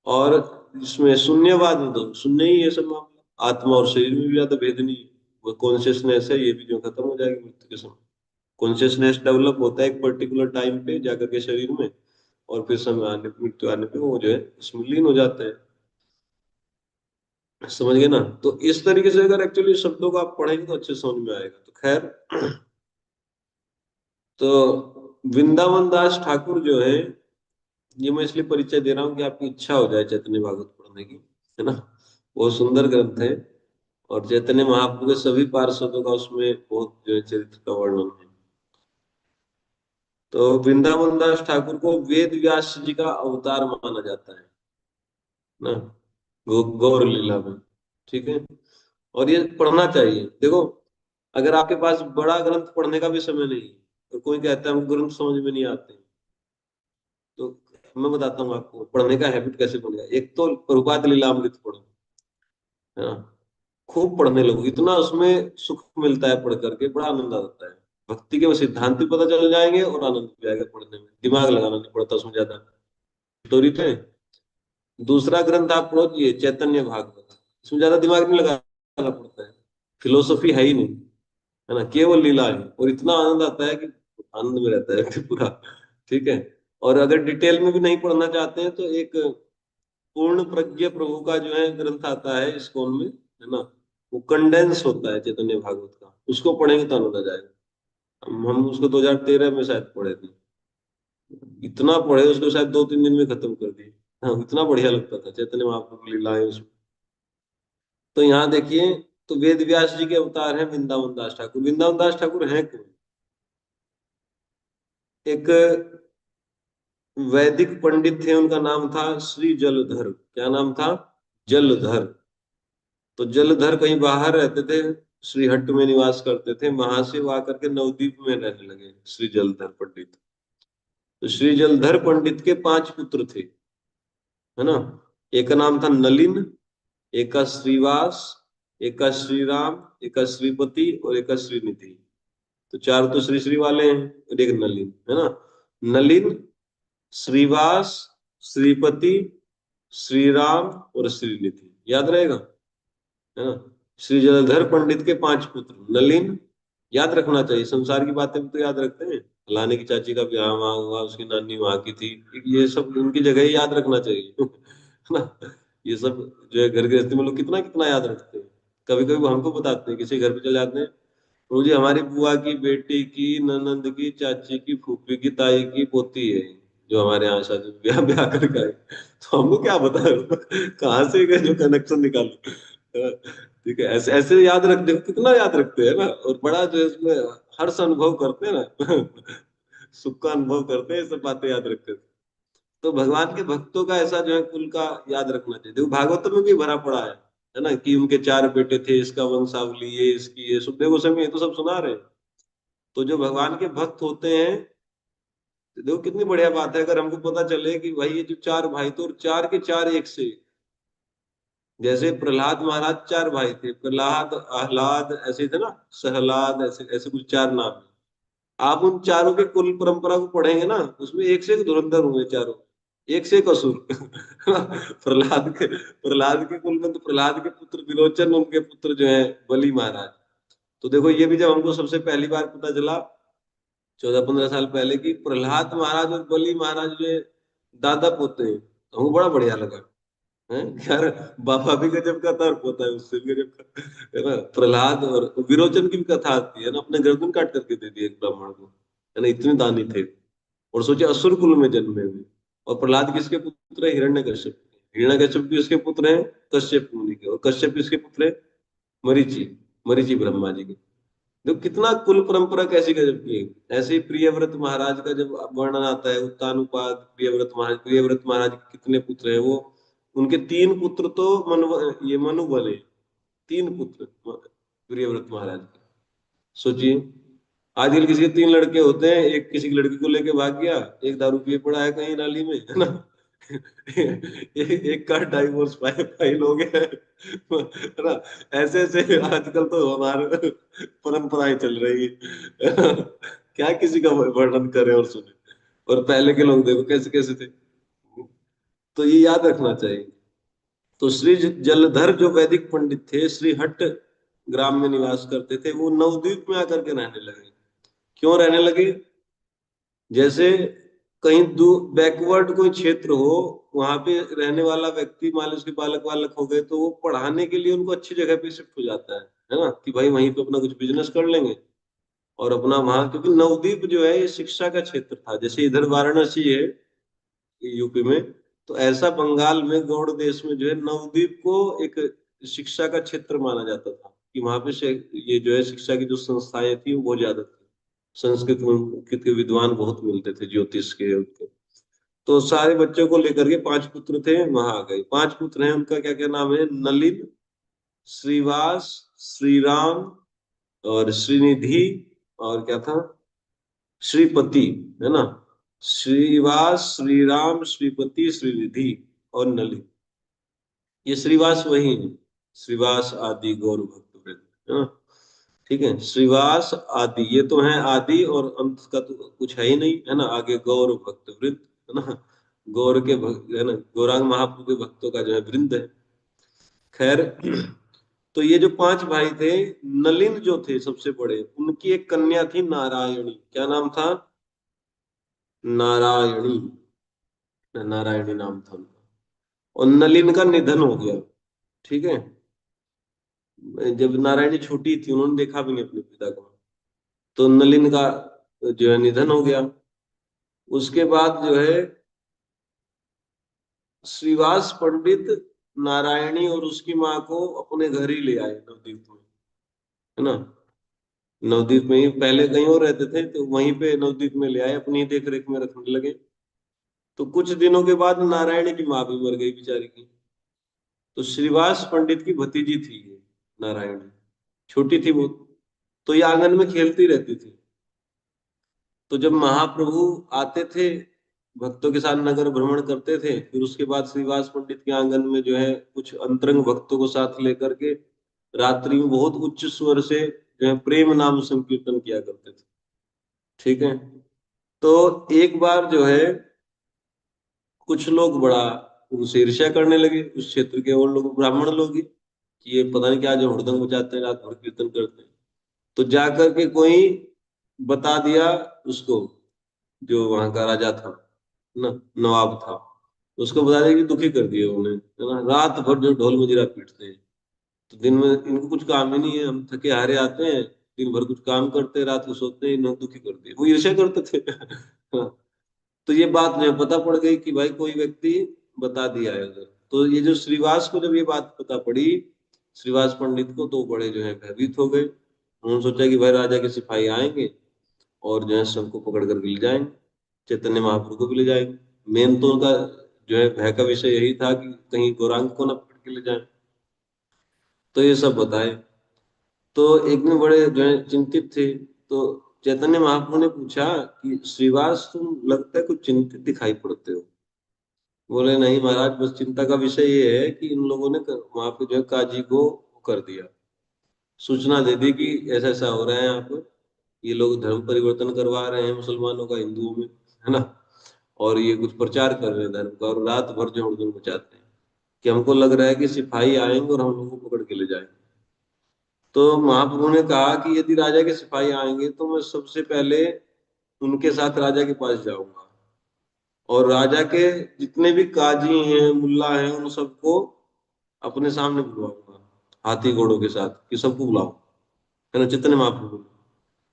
और इसमें शून्यवाद में तो शून्य ही है सब मामला, आत्मा और शरीर में भी ज्यादा भेद नहीं है। वो कॉन्शियसनेस है, ये भी जो खत्म हो जाएगी मृत्यु के समय। कॉन्शियसनेस डेवलप होता है एक पर्टिकुलर टाइम पे जाकर के शरीर में, और फिर समय आने, मृत्यु आने पे वो जो है इसमें लीन हो जाते हैं। समझ गए ना। तो इस तरीके से अगर एक्चुअली शब्दों को आप पढ़ेंगे तो अच्छे समझ में आएगा। तो खैर, तो वृंदावन दास ठाकुर जो है, ये मैं इसलिए परिचय दे रहा हूँ कि आपकी इच्छा हो जाए चैतन्य भागवत पढ़ने की, है ना। बहुत सुंदर ग्रंथ है, और चैतन्य महाप्रभु के सभी पार्षदों का उसमें बहुत जो है चरित्र का वर्णन है। तो वृंदावन दास ठाकुर को वेद व्यास जी का अवतार माना जाता है ना, गौर लीला में, ठीक है। और ये पढ़ना चाहिए। देखो, अगर आपके पास बड़ा ग्रंथ पढ़ने का भी समय नहीं है, और कोई कहता है हमको ग्रंथ समझ में नहीं आते, तो मैं बताता हूँ आपको पढ़ने का हैबिट कैसे बनेगा। एक तो प्रभुपाद लीलामृत पढ़ो, है ना, खूब पढ़ने लगो, इतना उसमें सुख मिलता है पढ़ करके, बड़ा आनंद आता है। भक्ति के वो सिद्धांत भी पता चल जाएंगे, और आनंद भी आएगा पढ़ने में, दिमाग लगाना नहीं पड़ता उसमें ज्यादा, स्टोरी पे। दूसरा ग्रंथ आप पढ़ो, ये चैतन्य भागवत, इसमें ज्यादा दिमाग नहीं लगाना पड़ता है, फिलोसफी है ही नहीं, है ना, केवल लीला है, और इतना आनंद आता है कि आनंद में रहता है पूरा, ठीक है। और अगर डिटेल में भी नहीं पढ़ना चाहते हैं, तो एक पूर्ण प्रज्ञ प्रभु का जो है ग्रंथ आता है इस्कॉन में, है ना, वो कंडेंस होता है चैतन्य भागवत का, उसको पढ़ेंगे तो आनंद आ जाएगा। हम उसको 2013 में शायद पढ़े थे, इतना पढ़े उसको शायद 2-3 दिन में खत्म कर दिए। हाँ, इतना बढ़िया लगता था चैतन्य महाप्रभु की लीलाएं उसमें। तो यहाँ देखिए, तो वेद व्यास जी के अवतार हैं वृंदावन दास ठाकुर। वृंदावन दास ठाकुर हैं कौन? एक वैदिक पंडित थे, उनका नाम था श्री जलधर। क्या नाम था? जलधर। तो जलधर कहीं बाहर रहते थे, श्रीहट्ट में निवास करते थे, वहां से वो आकर के नवद्वीप में रहने लगे श्री जलधर पंडित। तो श्री जलधर पंडित के 5 पुत्र थे, है ना। एक का नाम था नलिन, एक का श्रीवास, एक का श्री राम, एक का श्रीपति और एक का श्रीनिधि। तो चार तो श्री श्री वाले हैं और एक नलिन, है ना। नलिन, श्रीवास, श्रीपति, श्री राम और श्रीनिधि, याद रहेगा, है ना। श्री जलधर पंडित के 5 पुत्र, नलिन, याद रखना चाहिए, संसार की बातें भी तो याद रखते हैं। फलाने की चाची का ब्याह वहां हुआ, उसकी नानी वहां की थी, ये सब उनकी जगह ही याद रखना चाहिए है ना। ये सब जो है घर गृहस्थी में लोग कितना कितना याद रखते हैं। कभी कभी वो हमको बताते हैं, किसी घर पे चले जाते हैं, वो जी हमारी बुआ की बेटी की, ननंद की, चाची की, फूफी की, ताई की पोती है, जो हमारे यहाँ शादी ब्याह ब्याह करके आए। तो हमको क्या पता है कहाँ से गए जो कनेक्शन निकालो। ठीक है, ऐसे ऐसे याद रख, देखो कितना याद रखते हैं ना, और बड़ा जो है इसमें हर्ष अनुभव करते हैं ना सुख का अनुभव करते हैं, ये सब बातें याद रखते हैं। तो भगवान के भक्तों का ऐसा जो है कुल का याद रखना चाहिए। देखो भागवत में भी भरा पड़ा है ना, कि उनके 4 बेटे थे, इसका वंशावली ये, इसकी ये, सुखदेव गोस्वामी ये तो सब सुना रहे हैं। तो जो भगवान के भक्त होते हैं, तो देखो कितनी बढ़िया बात है, अगर हमको पता चले कि भाई ये जो 4 भाई थे और 4 के 4 एक से एक। जैसे प्रहलाद महाराज 4 भाई थे, प्रहलाद, आह्लाद, ऐसे थे ना, सहलाद, ऐसे ऐसे कुछ 4 नाम है। आप उन चारों के कुल परंपरा को पढ़ेंगे ना, उसमें एक से एक धुरंधर हुए चारों, एक से एक असुर प्रहलाद के कुल में तो प्रहलाद के पुत्र विरोचन, उनके पुत्र जो है बलि महाराज। तो देखो ये भी जब हमको सबसे पहली बार पता चला 14-15 साल पहले की प्रहलाद महाराज और बलि महाराज जो है दादा पोते हैं, तो हमको बड़ा बढ़िया लगा है यार। बाबा भी गजब का था और पोता है उससे भी गजब का, है ना। प्रहलाद और विरोचन की भी कथा आती है ना, अपने गर्दन काट करके दे दिए एक ब्राह्मण को, है ना, इतने दानी थे। और सोचे असुर कुल में जन्मे हुए। और प्रहलाद किसके पुत्र है? हिरण्यकश्यप के। हिरण्यकश्यप भी उसके पुत्र हैं कश्यप मुनि के, और कश्यप किसके पुत्र है? मरीचि, मरीचि ब्रह्मा जी के। देखो कितना कुल परंपरा कैसी गजब की है। ऐसे ही प्रियव्रत महाराज का जब वर्णन आता है, उत्तानुपाद प्रियव्रत महाराज, प्रियव्रत महाराज के कितने पुत्र हैं वो? उनके 3 पुत्र तो ये मनु बने, 3 पुत्र प्रियव्रत महाराज के। सोचिए, आजकल किसी के 3 लड़के होते हैं, एक किसी की लड़की को लेके भाग गया, एक दारू पिए पड़ा है कहीं नाली में, है ना एक का डाइवोर्स फाइल हो गया है ना। ऐसे ऐसे आजकल तो हमारे परंपराएं चल रही है ना? क्या किसी का वर्णन करें और सुने। और पहले के लोग देखो कैसे कैसे थे। तो ये याद रखना चाहिए। तो श्री जलधर जो वैदिक पंडित थे, श्री हट्ट ग्राम में निवास करते थे, वो नवद्वीप में आकर के रहने लगे। क्यों रहने लगे? जैसे कहीं दूर बैकवर्ड कोई क्षेत्र हो, वहां पे रहने वाला व्यक्ति मान लो उसके बालक वालक हो गए, तो वो पढ़ाने के लिए उनको अच्छी जगह पे शिफ्ट हो जाता है ना, कि भाई वहीं पे अपना कुछ बिजनेस कर लेंगे और अपना वहां, क्योंकि नवद्वीप जो है ये शिक्षा का क्षेत्र था। जैसे इधर वाराणसी है यूपी में, तो ऐसा बंगाल में गौड़ देश में जो है नवद्वीप को एक शिक्षा का क्षेत्र माना जाता था, कि वहां पे ये जो है शिक्षा की जो संस्थाएं थी वो बहुत ज्यादा थी। संस्कृत के विद्वान बहुत मिलते थे, ज्योतिष के उनके। तो सारे बच्चों को लेकर के 5 पुत्र थे, वहां आ गए। 5 पुत्र हैं, उनका क्या क्या नाम है? नलिन, श्रीवास, श्रीराम और श्रीनिधि, और क्या था? श्रीपति, है ना। श्रीवास, श्रीराम, श्रीपति, श्रीनिधि और नलिन। ये श्रीवास वही है, श्रीवास आदि गौर भक्त वृंद, है ना। ठीक है, श्रीवास आदि ये तो है आदि, और अंत का तो कुछ है ही नहीं, है ना। आगे गौर भक्त वृंद, है ना। गौर के भक्त, है ना, गौरांग महाप्रभु के भक्तों का जो है वृंद है। खैर, तो ये जो 5 भाई थे, नलिन जो थे सबसे बड़े, उनकी एक कन्या थी नारायणी। क्या नाम था? नारायणी, नारायणी नाम था उनका। और नलिन का निधन हो गया। ठीक है, जब नारायणी छोटी थी, उन्होंने देखा भी नहीं अपने पिता को। तो नलिन का जो है निधन हो गया। उसके बाद जो है श्रीवास पंडित नारायणी और उसकी माँ को अपने घर ही ले आए नवद्वीप में, है ना। नवद्वीप में ही, पहले कहीं और रहते थे, तो वहीं पे नवद्वीप में ले आए, अपनी देख रेख में रखने लगे। तो कुछ दिनों के बाद नारायणी की माँ भी मर गई बेचारी की। तो श्रीवास पंडित की भतीजी थी ये नारायणी, छोटी थी वो। तो ये आंगन में खेलती रहती थी। तो जब महाप्रभु आते थे, भक्तों के साथ नगर भ्रमण करते थे, फिर उसके बाद श्रीवास पंडित के आंगन में जो है कुछ अंतरंग भक्तों को साथ लेकर के रात्रि में बहुत उच्च स्वर से जो है प्रेम नाम संकीर्तन किया करते थे। ठीक है। तो एक बार जो है कुछ लोग बड़ा उनसे ईर्ष्या करने लगे, उस क्षेत्र के और लोग, ब्राह्मण लोग ही, कि ये पता नहीं क्या जो हुड़दंग बजाते हैं, रात भर कीर्तन करते हैं। तो जाकर के कोई बता दिया उसको, जो वहां का राजा था ना, नवाब था, उसको बता दिया कि दुखी कर दिया उन्हें, है ना, रात भर जो ढोल मजीरा पीटते हैं। तो दिन में इनको कुछ काम ही नहीं है, हम थके हारे आते हैं, दिन भर कुछ काम करते हैं, रात को सोते हैं, इन्हें दुखी कर दिया। वो ईर्ष्या करते थे। हाँ। तो ये बात मुझे पता पड़ गई कि भाई कोई व्यक्ति बता दिया है उधर। तो ये जो श्रीवास को जब ये बात पता पड़ी, श्रीवास पंडित को, तो बड़े जो है भयभीत हो गए। उन्होंने सोचा कि भाई राजा के सिपाही आएंगे और जो है सबको पकड़ कर ले जाएंगे, चैतन्य महाप्रभु को भी ले जाएंगे। मेन तो उनका जो है भय का विषय यही था कि कहीं गौरांग को ना पकड़ के ले जाए। तो ये सब बताए। तो एक दिन बड़े जो है चिंतित थे। तो चैतन्य महाप्रभु ने पूछा कि श्रीवास, तुम लगता है कुछ चिंतित दिखाई पड़ते हो। बोले नहीं महाराज, बस चिंता का विषय ये है कि इन लोगों ने वहां पे जो है काजी को कर दिया, सूचना दे दी कि ऐसा ऐसा हो रहा है यहाँ पे, ये लोग धर्म परिवर्तन करवा रहे हैं मुसलमानों का हिंदुओं में, है ना, और ये कुछ प्रचार कर रहे हैं धर्म का, और रात भर जो हुड़दंग मचाते हैं, कि हमको लग रहा है कि सिपाही आएंगे और हम लोगों को पकड़ के ले जाएंगे। तो महाप्रभु ने कहा कि यदि राजा के सिपाही आएंगे तो मैं सबसे पहले उनके साथ राजा के पास जाऊंगा, और राजा के जितने भी काजी हैं, मुल्ला हैं, उन सबको अपने सामने बुलवाऊंगा, हाथी घोड़ों के साथ, कि सबको बुलाओ, है ना, चैतन्य महाप्रभु।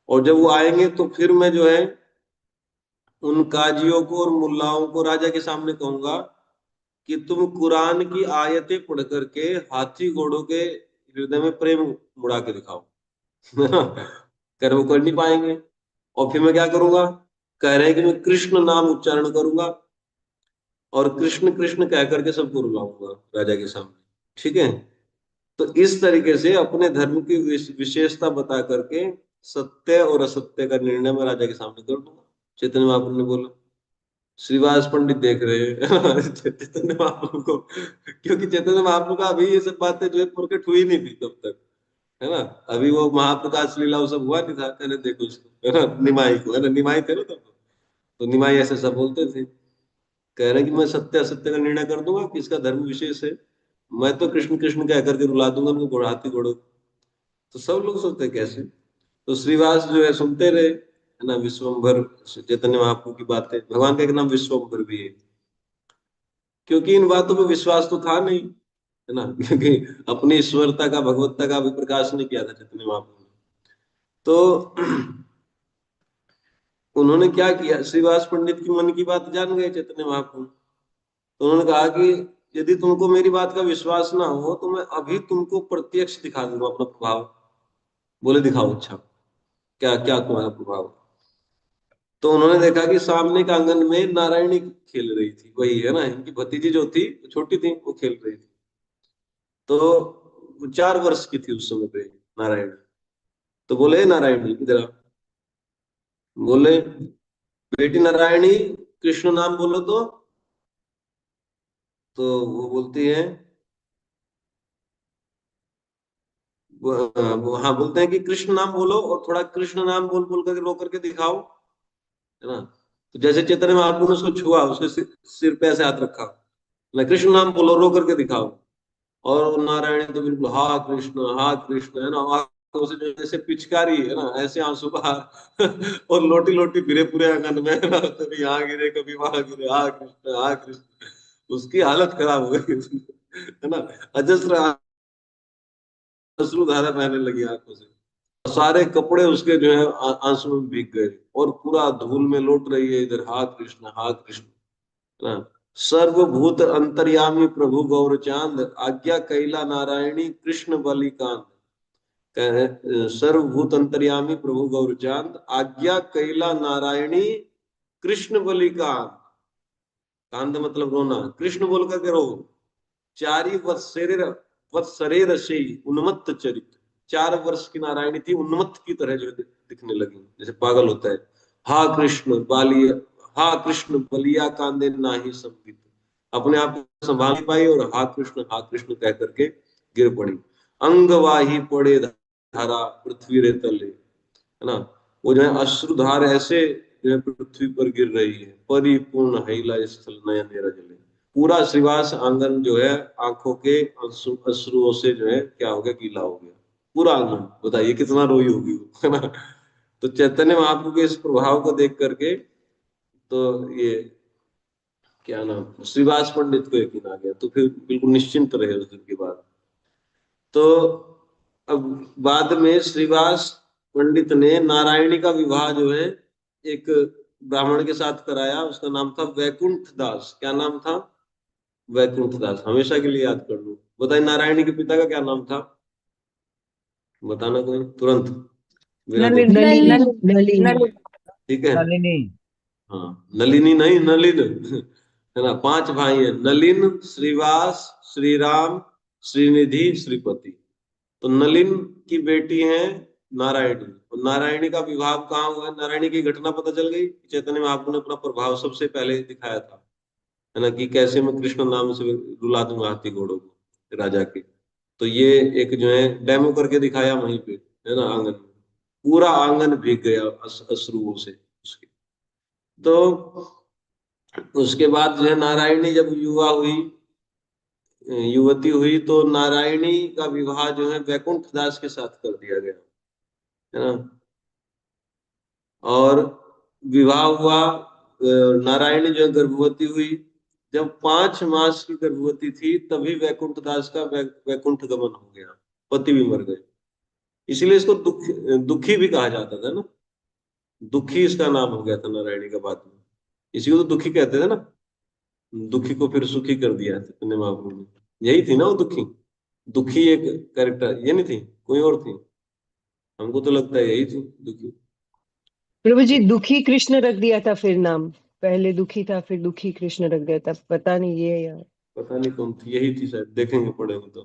और जब वो आएंगे तो फिर मैं जो है उन काजियों को और मुल्लाओं को राजा के सामने कहूंगा कि तुम कुरान की आयतें पढ़ करके हाथी घोड़ों के हृदय में प्रेम मुड़ा के दिखाओ। कर वो कर नहीं पाएंगे। और फिर मैं क्या करूंगा, कह रहे हैं कि मैं कृष्ण नाम उच्चारण करूंगा और कृष्ण कृष्ण कह करके सबको रुलाऊंगा राजा के सामने। ठीक है। तो इस तरीके से अपने धर्म की विशेषता बता करके सत्य और असत्य का निर्णय मैं राजा के सामने कर दूंगा। चैतन्य महाप्रभु ने बोला। श्रीवास पंडित देख रहे हैं चैतन्य महाप्रभु को, क्योंकि चैतन्य महाप्रभु का अभी ये सब बातें जो है प्रकट हुई नहीं थी तब तक, है ना। अभी वो महाप्रकाश लीला वो सब हुआ नहीं था, कहने देखो उसको, है ना, निमाई को, है ना, निमाई थे ना तब। तो निमाई ऐसे सब बोलते थे, कह रहे हैं कि मैं सत्य असत्य का निर्णय कर दूंगा, किसका धर्म विशेष है, मैं तो कृष्ण कृष्ण कह करके रुला दूंगा उनको, घोड़ाती घोड़ो। तो सब लोग सोचते कैसे। तो श्रीवास जो है सुनते रहे, है ना, विश्वम्भर चैतन्य महाप्रभु की बातें, भगवान का एक नाम विश्वम्भर भी है, क्योंकि इन बातों पे विश्वास तो था नहीं, है ना, क्योंकि अपनी ईश्वरता का, भगवत्ता का भी प्रकाश नहीं किया था चैतन्य महाप्रभु ने। तो उन्होंने क्या किया, श्रीवास पंडित की मन की बात जान गए चैतन्य महाप्रभु। तो उन्होंने कहा कि यदि तुमको मेरी बात का विश्वास ना हो तो मैं अभी तुमको प्रत्यक्ष दिखा दूंगा अपना प्रभाव। बोले दिखाओ, अच्छा क्या क्या तुम्हारा प्रभाव। तो उन्होंने देखा कि सामने के आंगन में नारायणी खेल रही थी, वही है ना, इनकी भतीजी जो थी, छोटी थी, वो खेल रही थी। तो वो 4 वर्ष की थी उस समय पे नारायण। तो बोले नारायणी इधर आ। बोले बेटी नारायणी, कृष्ण नाम बोलो तो वो बोलती है, वो हाँ बोलते हैं कि कृष्ण नाम बोलो, और थोड़ा कृष्ण नाम बोल बोल करके रो करके दिखाओ, है ना। तो जैसे चैतन्य महाप्रभु ने उसको छुआ, उसके सिर पे ऐसे हाथ रखा, ना कृष्ण नाम बोलो, रो करके दिखाओ। और नारायण तो बिल्कुल हा कृष्ण, है ना, आंखों से जैसे पिचकारी, है ना, ऐसे आंसू बाहर और लोटी लोटी फिरे पूरे आंगन में, है ना, कभी यहाँ गिरे कभी वहां गिरे, हा कृष्ण। उसकी हालत खराब हो गई, है ना, अजस्र अश्रुधारा बहने लगी आंखों से, सारे कपड़े उसके जो है आंसू में भीग गए, और पूरा धूल में लौट रही है इधर, हा कृष्ण, है ना। सर्वभूत अंतर्यामी प्रभु गौर चांद, आज्ञा कैला नारायणी कृष्ण बलिकांत। सर्वभूत अंतर्यामी प्रभु गौर चांद, आज्ञा कैला नारायणी कृष्ण बलिकांत। कांद मतलब रोना, कृष्ण बोल करके रो। चारी वत्सरे वत्सरे रशे उन्मत्त चरित। 4 वर्ष की नारायणी थी, उन्मत्त की तरह जो दिखने लगी, जैसे पागल होता है। हा कृष्ण बालिया, हा कृष्ण बलिया कांदे नाही संबित। अपने आप को संभाल नहीं पाई और हा कृष्ण कह करके गिर पड़ी। अंगवाही पड़े धारा पृथ्वी रे तले, है ना। वो जो है अश्रुधार ऐसे जो है पृथ्वी पर गिर रही है, परिपूर्ण हैला स्थल नया नेरा जले। पूरा श्रीवास आंगन जो है आंखों के अश्रुओं से जो है क्या हो गया, गीला हो गया पूरा आंगन। बताइए कितना रोई होगी वो, है ना। तो चैतन्य महाप्रभु के इस प्रभाव को देख करके तो ये क्या नाम, श्रीवास पंडित को यकीन आ गया, तो फिर बिल्कुल निश्चिंत रहे उस दिन के बाद। तो अब बाद में श्रीवास पंडित ने नारायणी का विवाह जो है एक ब्राह्मण के साथ कराया, उसका नाम था वैकुंठ दास। क्या नाम था? वैकुंठ दास। हमेशा के लिए याद कर लो। बताइए नारायणी के पिता का क्या नाम था? बताना कोई तुरंत, बिना नलिन देखे। नलिन नलिनी नलिन ठीक है। नलिनी हाँ, नलिनी नहीं, नलिन, है ना। 5 भाई हैं, नलिन, श्रीवास, श्रीराम, श्रीनिधि, श्रीपति। तो नलिन की बेटी है नारायणी, और नारायणी का विवाह कहाँ हुआ है? नारायणी की घटना पता चल गई। चैतन्य महाप्रभु ने अपना प्रभाव सबसे पहले दिखाया था, है ना, कि कैसे मैं कृष्ण नाम से रुला दूंगा हाथी घोड़ों को राजा के। तो ये एक जो है डेमो करके दिखाया वहीं पे, है ना, आंगन में। पूरा आंगन भीग गया अश्रुओं से उसके। तो उसके बाद जो है नारायणी जब युवा हुई, युवती हुई, तो नारायणी का विवाह जो है वैकुंठ दास के साथ कर दिया गया, है ना। और विवाह हुआ, नारायणी जो है गर्भवती हुई। जब 5 मास की गर्भवती थी तभी वैकुंठ दास का वैकुंठ गमन हो गया, पति भी मर गए। इसीलिए इसको दुखी भी कहा जाता था ना। दुखी इसका नाम हो गया था नारायणी का बाद में। इसी को तो दुखी कहते थे ना। दुखी को फिर सुखी कर दिया चैतन्य महाप्रभु ने। यही थी ना वो दुखी। दुखी एक कैरेक्टर ये नहीं थी, कोई और थी? हमको तो लगता है यही थी दुखी। प्रभु जी दुखी कृष्ण रख दिया था फिर नाम। पहले दुखी था फिर दुखी कृष्ण रख दिया था, पता नहीं ये यार। पता नहीं कौन थी, यही थी शायद, देखेंगे पढ़ेंगे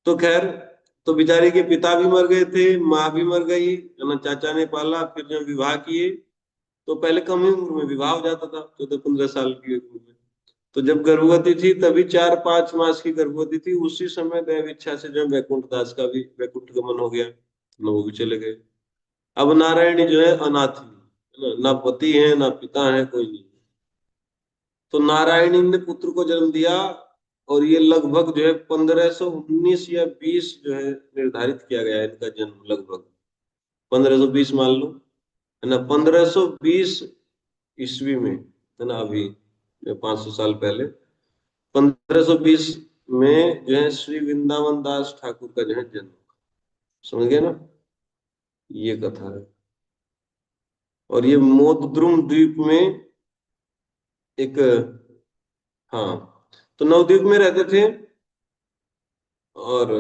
तो खैर। तो बेचारी के पिता भी मर गए थे, माँ भी मर गई, है ना। चाचा ने पाला, फिर जब विवाह किए तो पहले कम ही उम्र में विवाह हो जाता था, 14-15 साल की उम्र में। तो जब गर्भवती थी तभी 4-5 मास की गर्भवती थी, उसी समय दैव इच्छा से जो है वैकुंठ दास का भी वैकुंठ गमन हो गया, न वो भी चले गए। अब नारायणी जो है अनाथ है ना पति है ना पिता है, कोई नहीं। तो नारायणी ने पुत्र को जन्म दिया, और ये लगभग जो है 1519 या 20 जो है निर्धारित किया गया है इनका जन्म, लगभग 1520 मान लो, है ना। 1520 ईस्वी में, है ना, अभी 500 साल पहले 1520 में जो है श्री वृंदावन दास ठाकुर का जो है जन्म। समझ गए ना, ये कथा है। और ये मोदद्रुम द्वीप में एक, हाँ, तो नवद्वीप में रहते थे। और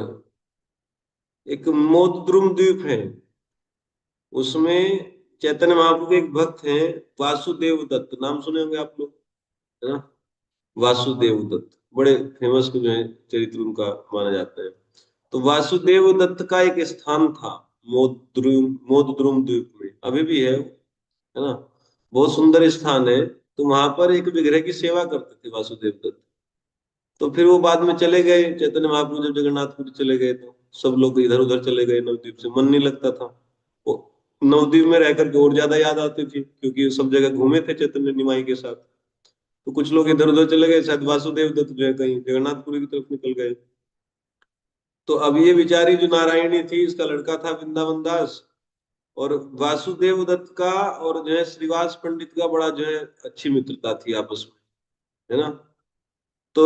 एक मोदद्रुम द्वीप है, उसमें चैतन्य महाप्रभु के एक भक्त हैं, वासुदेव दत्त। नाम सुने होंगे आप लोग, है ना। वासुदेव दत्त बड़े फेमस जो है चरित्र उनका माना जाता है। तो वासुदेव दत्त का एक स्थान था मोदद्रुम द्वीप में, अभी भी है ना। बहुत सुंदर स्थान है। तो वहां पर एक विग्रह की सेवा करते थे वासुदेव दत्त। तो फिर वो बाद में चले गए, चैतन्य महाप्रभु जब जगन्नाथपुरी चले गए तो सब लोग इधर उधर चले गए, नवद्वीप से मन नहीं लगता था। वो नवद्वीप में रह करके और ज्यादा याद आती थी, क्योंकि सब जगह घूमे थे चैतन्य निमाई के साथ। तो कुछ लोग इधर उधर चले गए, शायद वासुदेव दत्त जो है कहीं जगन्नाथपुरी की तरफ निकल गए। तो अब ये बेचारी जो नारायणी थी, इसका लड़का था वृंदावन दास। और वासुदेव दत्त का और जो है श्रीवास पंडित का बड़ा जो है अच्छी मित्रता थी आपस में, है ना। तो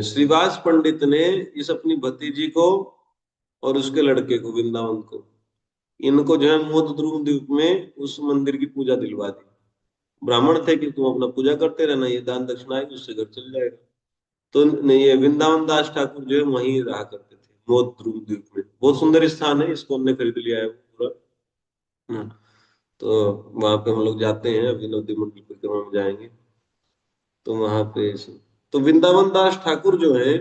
श्रीवास पंडित ने इस अपनी भतीजी को और उसके लड़के को, वृंदावन को, इनको जो है मोदद्रुम द्वीप में उस मंदिर की पूजा दिलवा दी। ब्राह्मण थे कि तुम अपना पूजा करते रहना, ये दान दक्षिणा है, उससे घर चल जाएगा। तो ये वृंदावन दास ठाकुर जो है वहीं रहा करते थे मोदद्रुम द्वीप में। बहुत सुंदर स्थान है, इसको हमने खरीद लिया है पूरा। हम्म। तो वहां पे हम लोग जाते हैं, अभी नवद्वीप मंडल परिक्रमा में जाएंगे तो वहां पे तो वृंदावन दास ठाकुर जो है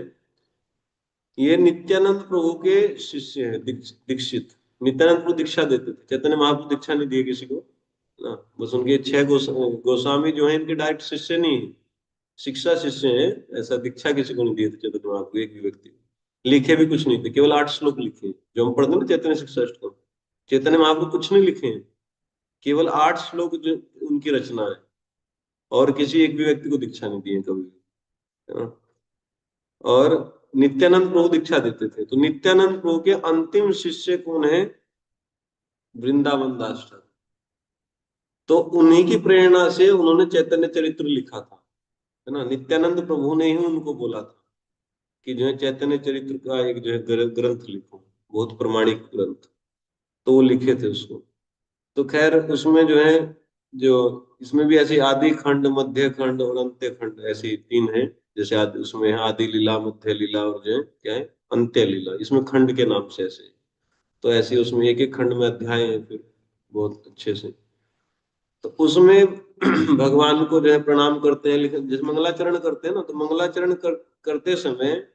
ये नित्यानंद प्रभु के शिष्य है, दीक्षित। नित्यानंद प्रभु दीक्षा देते थे, चैतन्य महाप्रभु दीक्षा नहीं दिए किसी को ना। बस उनके 6 गोस्वामी जो है इनके डायरेक्ट शिष्य नहीं है, शिक्षा शिष्य है, ऐसा दीक्षा किसी को नहीं दिए थे चैतन्य महाप्रभु, एक भी व्यक्ति। लिखे भी कुछ नहीं थे, केवल 8 श्लोक लिखे जो हम पढ़ते हैं ना चैतन्य शिक्षा को। चैतन्य महाप्रभु कुछ नहीं लिखे हैं, केवल 8 श्लोक जो उनकी रचना है, और किसी एक भी व्यक्ति को दीक्षा नहीं दी है कभी, है ना। और नित्यानंद प्रभु दीक्षा देते थे, तो नित्यानंद प्रभु के अंतिम शिष्य कौन है? वृंदावन दास ठाकुर। तो उन्हीं की प्रेरणा से उन्होंने चैतन्य चरित्र लिखा था, है ना। नित्यानंद प्रभु ने ही उनको बोला था कि जो है चैतन्य चरित्र का एक जो है ग्रंथ लिखो, बहुत प्रमाणिक ग्रंथ। तो वो लिखे थे उसको। तो खैर उसमें जो है, जो इसमें भी ऐसी आदि खंड, मध्य खंड और अंत्य खंड ऐसी 3 है। जैसे उसमें है आदि लीला, मध्य लीला और जो है क्या है, अंत्य लीला। इसमें खंड के नाम से ऐसे। तो ऐसे उसमें एक एक खंड में अध्याय है फिर, बहुत अच्छे से। तो उसमें भगवान को जो है प्रणाम करते हैं, लेकिन जैसे मंगलाचरण करते हैं ना, तो मंगलाचरण करते समय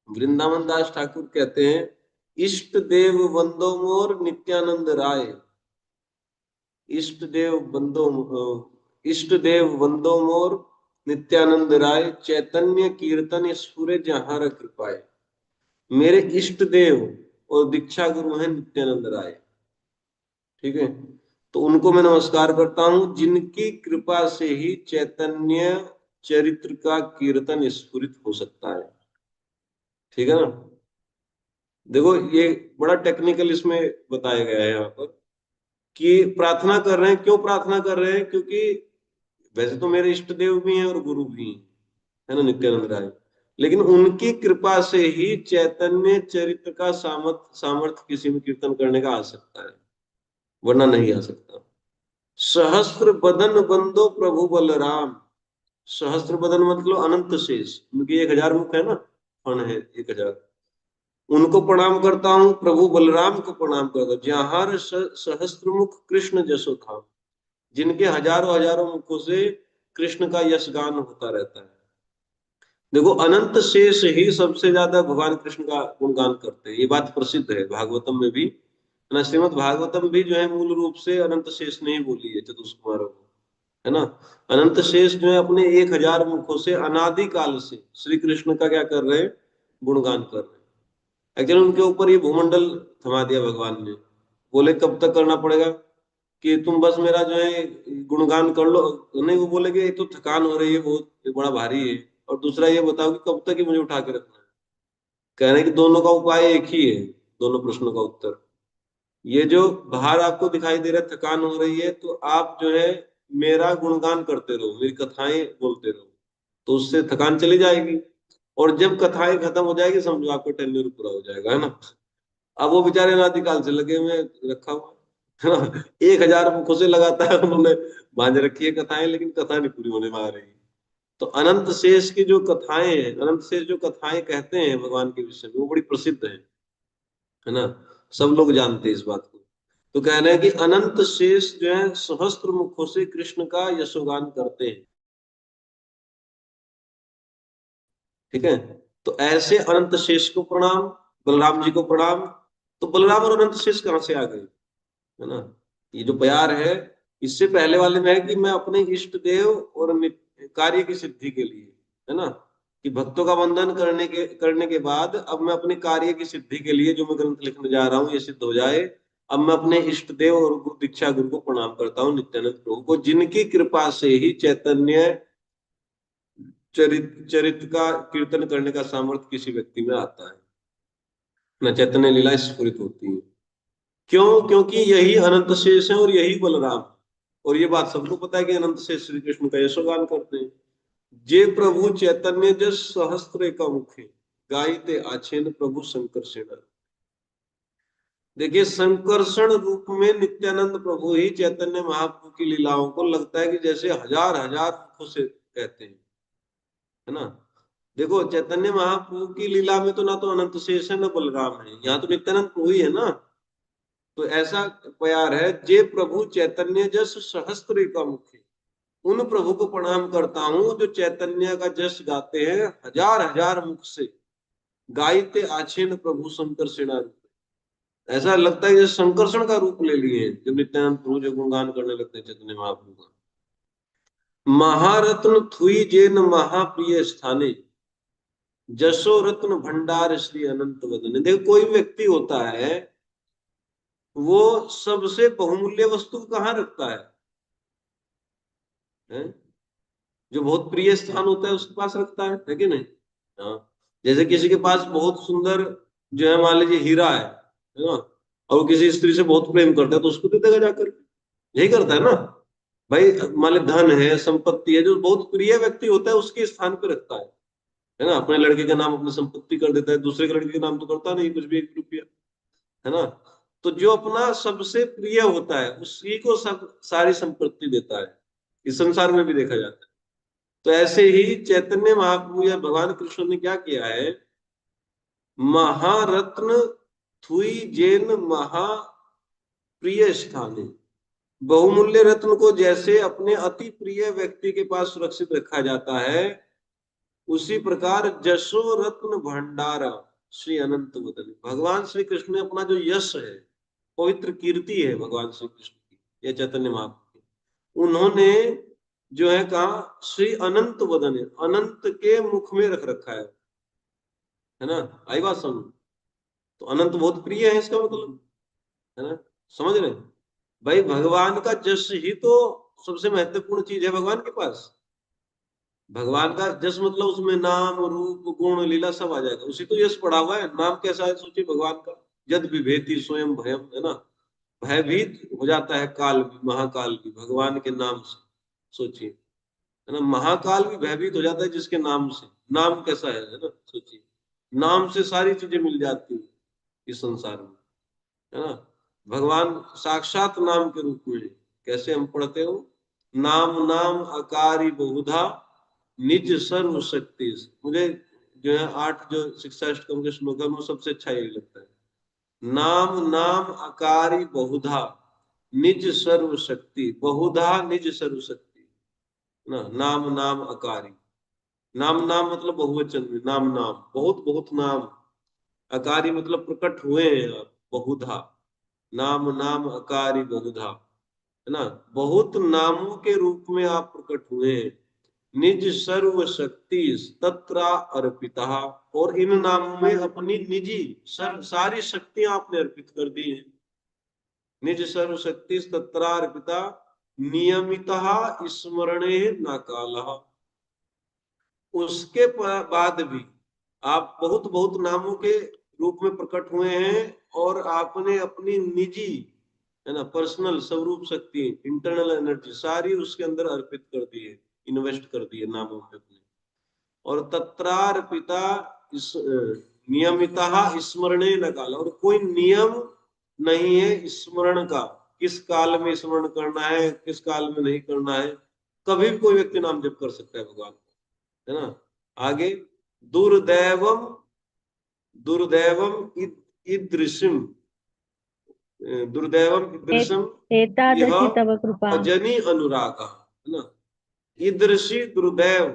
वृंदावन दास ठाकुर कहते हैं, इष्ट देव बंदो मोर नित्यानंद राय, इष्ट देव बंदो इष्ट देव बंदो मोर नित्यानंद राय, चैतन्य कीर्तन स्फुरे जहार कृपाए। मेरे इष्ट देव और दीक्षा गुरु हैं नित्यानंद राय, ठीक है। तो उनको मैं नमस्कार करता हूं, जिनकी कृपा से ही चैतन्य चरित्र का कीर्तन स्फुरित हो सकता है, ठीक है ना। देखो ये बड़ा टेक्निकल इसमें बताया गया है यहाँ पर, कि प्रार्थना कर रहे हैं, क्यों प्रार्थना कर रहे हैं? क्योंकि वैसे तो मेरे इष्ट देव भी हैं और गुरु भी हैं, है ना, नित्यानंद राय। लेकिन उनकी कृपा से ही चैतन्य चरित्र का सामर्थ्य किसी में कीर्तन करने का आ सकता है, वरना नहीं आ सकता। सहस्त्र बदन बंदो प्रभु बलराम, सहस्त्र बदन मतलब अनंत शेष, उनके 1000 मुख है ना, फण है 1000। उनको प्रणाम करता हूँ, प्रभु बलराम को प्रणाम करता हूँ, जहां सहस्त्र मुख कृष्ण जसो था, जिनके हजारों हजारों मुखों से कृष्ण का यशगान होता रहता है। देखो अनंत शेष ही सबसे ज्यादा भगवान कृष्ण का गुणगान करते हैं, ये बात प्रसिद्ध है भागवतम में भी, है ना। श्रीमद् भागवतम भी जो है मूल रूप से अनंत शेष ने ही बोली है चतुष्कुमारों को, है ना। अनंत शेष जो है अपने 1000 मुखों से अनादि काल से श्री कृष्ण का क्या कर रहे हैं? गुणगान कर रहे हैं। एक्चुअली उनके ऊपर ये भूमंडल थमा दिया भगवान ने। बोले कब तक करना पड़ेगा? कि तुम बस मेरा जो है गुणगान कर लो। नहीं, वो बोले कि एक तो थकान हो रही है बहुत, ये बड़ा भारी है, और दूसरा ये बताओ कि कब तक ही मुझे उठा के रखना है। कह रहे हैं कि दोनों का उपाय एक ही है, दोनों प्रश्नों का उत्तर। ये जो बाहर आपको दिखाई दे रहा है थकान हो रही है, तो आप जो है मेरा गुणगान करते रहो, मेरी कथाएं बोलते रहो, तो उससे थकान चली जाएगी। और जब कथाएं खत्म हो जाएगी, समझो आपका टेन्योर पूरा हो जाएगा, है ना। अब वो बेचारे अनादिकाल से लगे हुए रखा हुआ है ना, 1000 मुखों से लगाता है उन्होंने बांध रखी है कथाएं, लेकिन कथा नहीं पूरी होने में आ रही। तो अनंत शेष की जो कथाएं हैं, अनंत शेष जो कथाएं कहते हैं भगवान के विषय में, वो बड़ी प्रसिद्ध है ना। सब लोग जानते हैं इस बात को। तो कह रहे हैं कि अनंत शेष जो है सहस्त्र मुखों से कृष्ण का यशोगान करते हैं, ठीक है। तो ऐसे अनंत शेष को प्रणाम, बलराम जी को प्रणाम। तो बलराम और अनंत शेष कहां से आ गए, है ना। ये जो प्यार है, इससे पहले वाले में है कि मैं अपने इष्ट देव और कार्य की सिद्धि के लिए, है ना, कि भक्तों का वंदन करने के बाद अब मैं अपने कार्य की सिद्धि के लिए जो मैं ग्रंथ लिखने जा रहा हूँ ये सिद्ध हो जाए। अब मैं अपने इष्ट देव और दीक्षा गुरु को प्रणाम करता हूँ, नित्यानंद प्रभु को, जिनकी कृपा से ही चैतन्य चरित्र का कीर्तन करने का सामर्थ्य किसी व्यक्ति में आता है ना, चैतन्य लीला स्फुरित होती है। क्यों? क्योंकि यही अनंत शेष है और यही बलराम। और ये बात सबको पता है कि अनंत शेष श्री कृष्ण का यशोगान करते हैं। जे प्रभु चैतन्य जस सहस्त्र का मुखे, गायते आछेन प्रभु संकर्षण। देखिए संकर्षण रूप में नित्यानंद प्रभु ही चैतन्य महाप्रभु की लीलाओं को लगता है कि जैसे हजार हजार मुखों से कहते हैं, है ना। देखो चैतन्य महाप्रभु की लीला में तो ना तो अनंत शेष है ना बलराम है, यहाँ तो नित्यानंद प्रभु ही है ना। तो ऐसा प्यार है, जे प्रभु चैतन्य जस सहस्त्र का मुखे, उन प्रभु को प्रणाम करता हूं जो चैतन्य का जस गाते हैं हजार हजार मुख से। गायते आछेन प्रभु संकर्षणा रूप, ऐसा लगता है जैसे संकर्षण का रूप ले लिए जब नित्यानंद प्रभु जो गुणगान करने लगते हैं चैतन्य महाप्रभु का। महारत्न थुई जेन महाप्रिय स्थाने, जशो रत्न भंडार श्री अनंत वदन। देखो कोई व्यक्ति होता है वो सबसे बहुमूल्य वस्तु कहाँ रखता है? जो बहुत प्रिय स्थान होता है उसके पास रखता है कि नहीं? हाँ। जैसे किसी के पास बहुत सुंदर जो है मान लीजिए हीरा है ना, और वो किसी स्त्री से बहुत प्रेम करता है तो उसको दे देगा जाकर। यही करता है ना भाई। मान ली धन है, संपत्ति है, जो बहुत प्रिय व्यक्ति होता है उसके स्थान पे रखता है ना। अपने लड़के के नाम अपनी संपत्ति कर देता है, दूसरे के लड़के के नाम तो करता नहीं कुछ भी, 1 रुपया, है ना। तो जो अपना सबसे प्रिय होता है उसी को सब सारी संपत्ति देता है। इस संसार में भी देखा जाता है। तो ऐसे ही चैतन्य महाप्रभु या भगवान कृष्ण ने क्या किया है, महारत्न थुई जेन महाप्रिय स्थाने, बहुमूल्य रत्न को जैसे अपने अति प्रिय व्यक्ति के पास सुरक्षित रखा जाता है, उसी प्रकार जशो रत्न भंडारा श्री अनंत वदन। भगवान श्री कृष्ण ने अपना जो यश है, पवित्र कीर्ति है भगवान श्री कृष्ण की या चैतन्य महाप्रभु की, उन्होंने जो है कहा श्री अनंत वदन, अनंत के मुख में रख रखा है ना। आई बात समझ? तो अनंत बहुत प्रिय है इसका मतलब, है ना। समझ रहे भाई? भगवान का यश ही तो सबसे महत्वपूर्ण चीज है भगवान के पास। भगवान का यश मतलब उसमें नाम रूप गुण लीला सब आ जाएगा, उसी तो यश पड़ा हुआ है। नाम कैसा है सोचिए भगवान का, यद विभेति स्वयं भयम, है ना। भयभीत हो जाता है काल भी, महाकाल भी भगवान के नाम से। सोचिए, है ना। महाकाल भी भयभीत हो जाता है जिसके नाम से। नाम कैसा है ना, सोचिए। नाम से सारी चीजें मिल जाती है इस संसार में, है ना। भगवान साक्षात नाम के रूप में, कैसे हम पढ़ते हो, नाम नाम अकारी बहुधा निज सर्व शक्ति। मुझे जो है 8 जो शिक्षा अष्टकम के श्लोक है वो सबसे अच्छा यही लगता है। नाम नाम अकारी बहुधा निज सर्व शक्ति, बहुधा निज सर्व शक्ति ना। नाम नाम अकारी, नाम नाम मतलब बहुवचन में, नाम नाम बहुत बहुत नाम, अकारी मतलब प्रकट हुए हैं आप, बहुधा, नाम नाम अकारी बहुधा, है ना। बहुत नामों के रूप में आप प्रकट हुए हैं। निज सर्व शक्ति तत्रा अर्पिता, और इन नामों में अपनी निजी सारी शक्तियां आपने अर्पित कर दी हैं। निज सर्व शक्ति तत्रा अर्पिता नियमितः स्मरणे न कालः। उसके बाद भी आप बहुत बहुत नामों के रूप में प्रकट हुए हैं, और आपने अपनी निजी, है ना, पर्सनल स्वरूप शक्ति, इंटरनल एनर्जी सारी उसके अंदर अर्पित कर दी है, इन्वेस्ट कर दी है नामों में अपने। और तत्रार्पिता इस नियमितः स्मरणे न काल, और कोई नियम नहीं है स्मरण का, किस काल में स्मरण करना है किस काल में नहीं करना है। कभी भी कोई व्यक्ति नाम जप कर सकता है भगवान को, है ना। आगे दुर्दैवम दुर्दैवम ईदृशम, दुर्दैवम ईदृशम यह एतादृशी तव कृपा। अजनी अनुराग, है ना। ईदृशी दुर्दैव,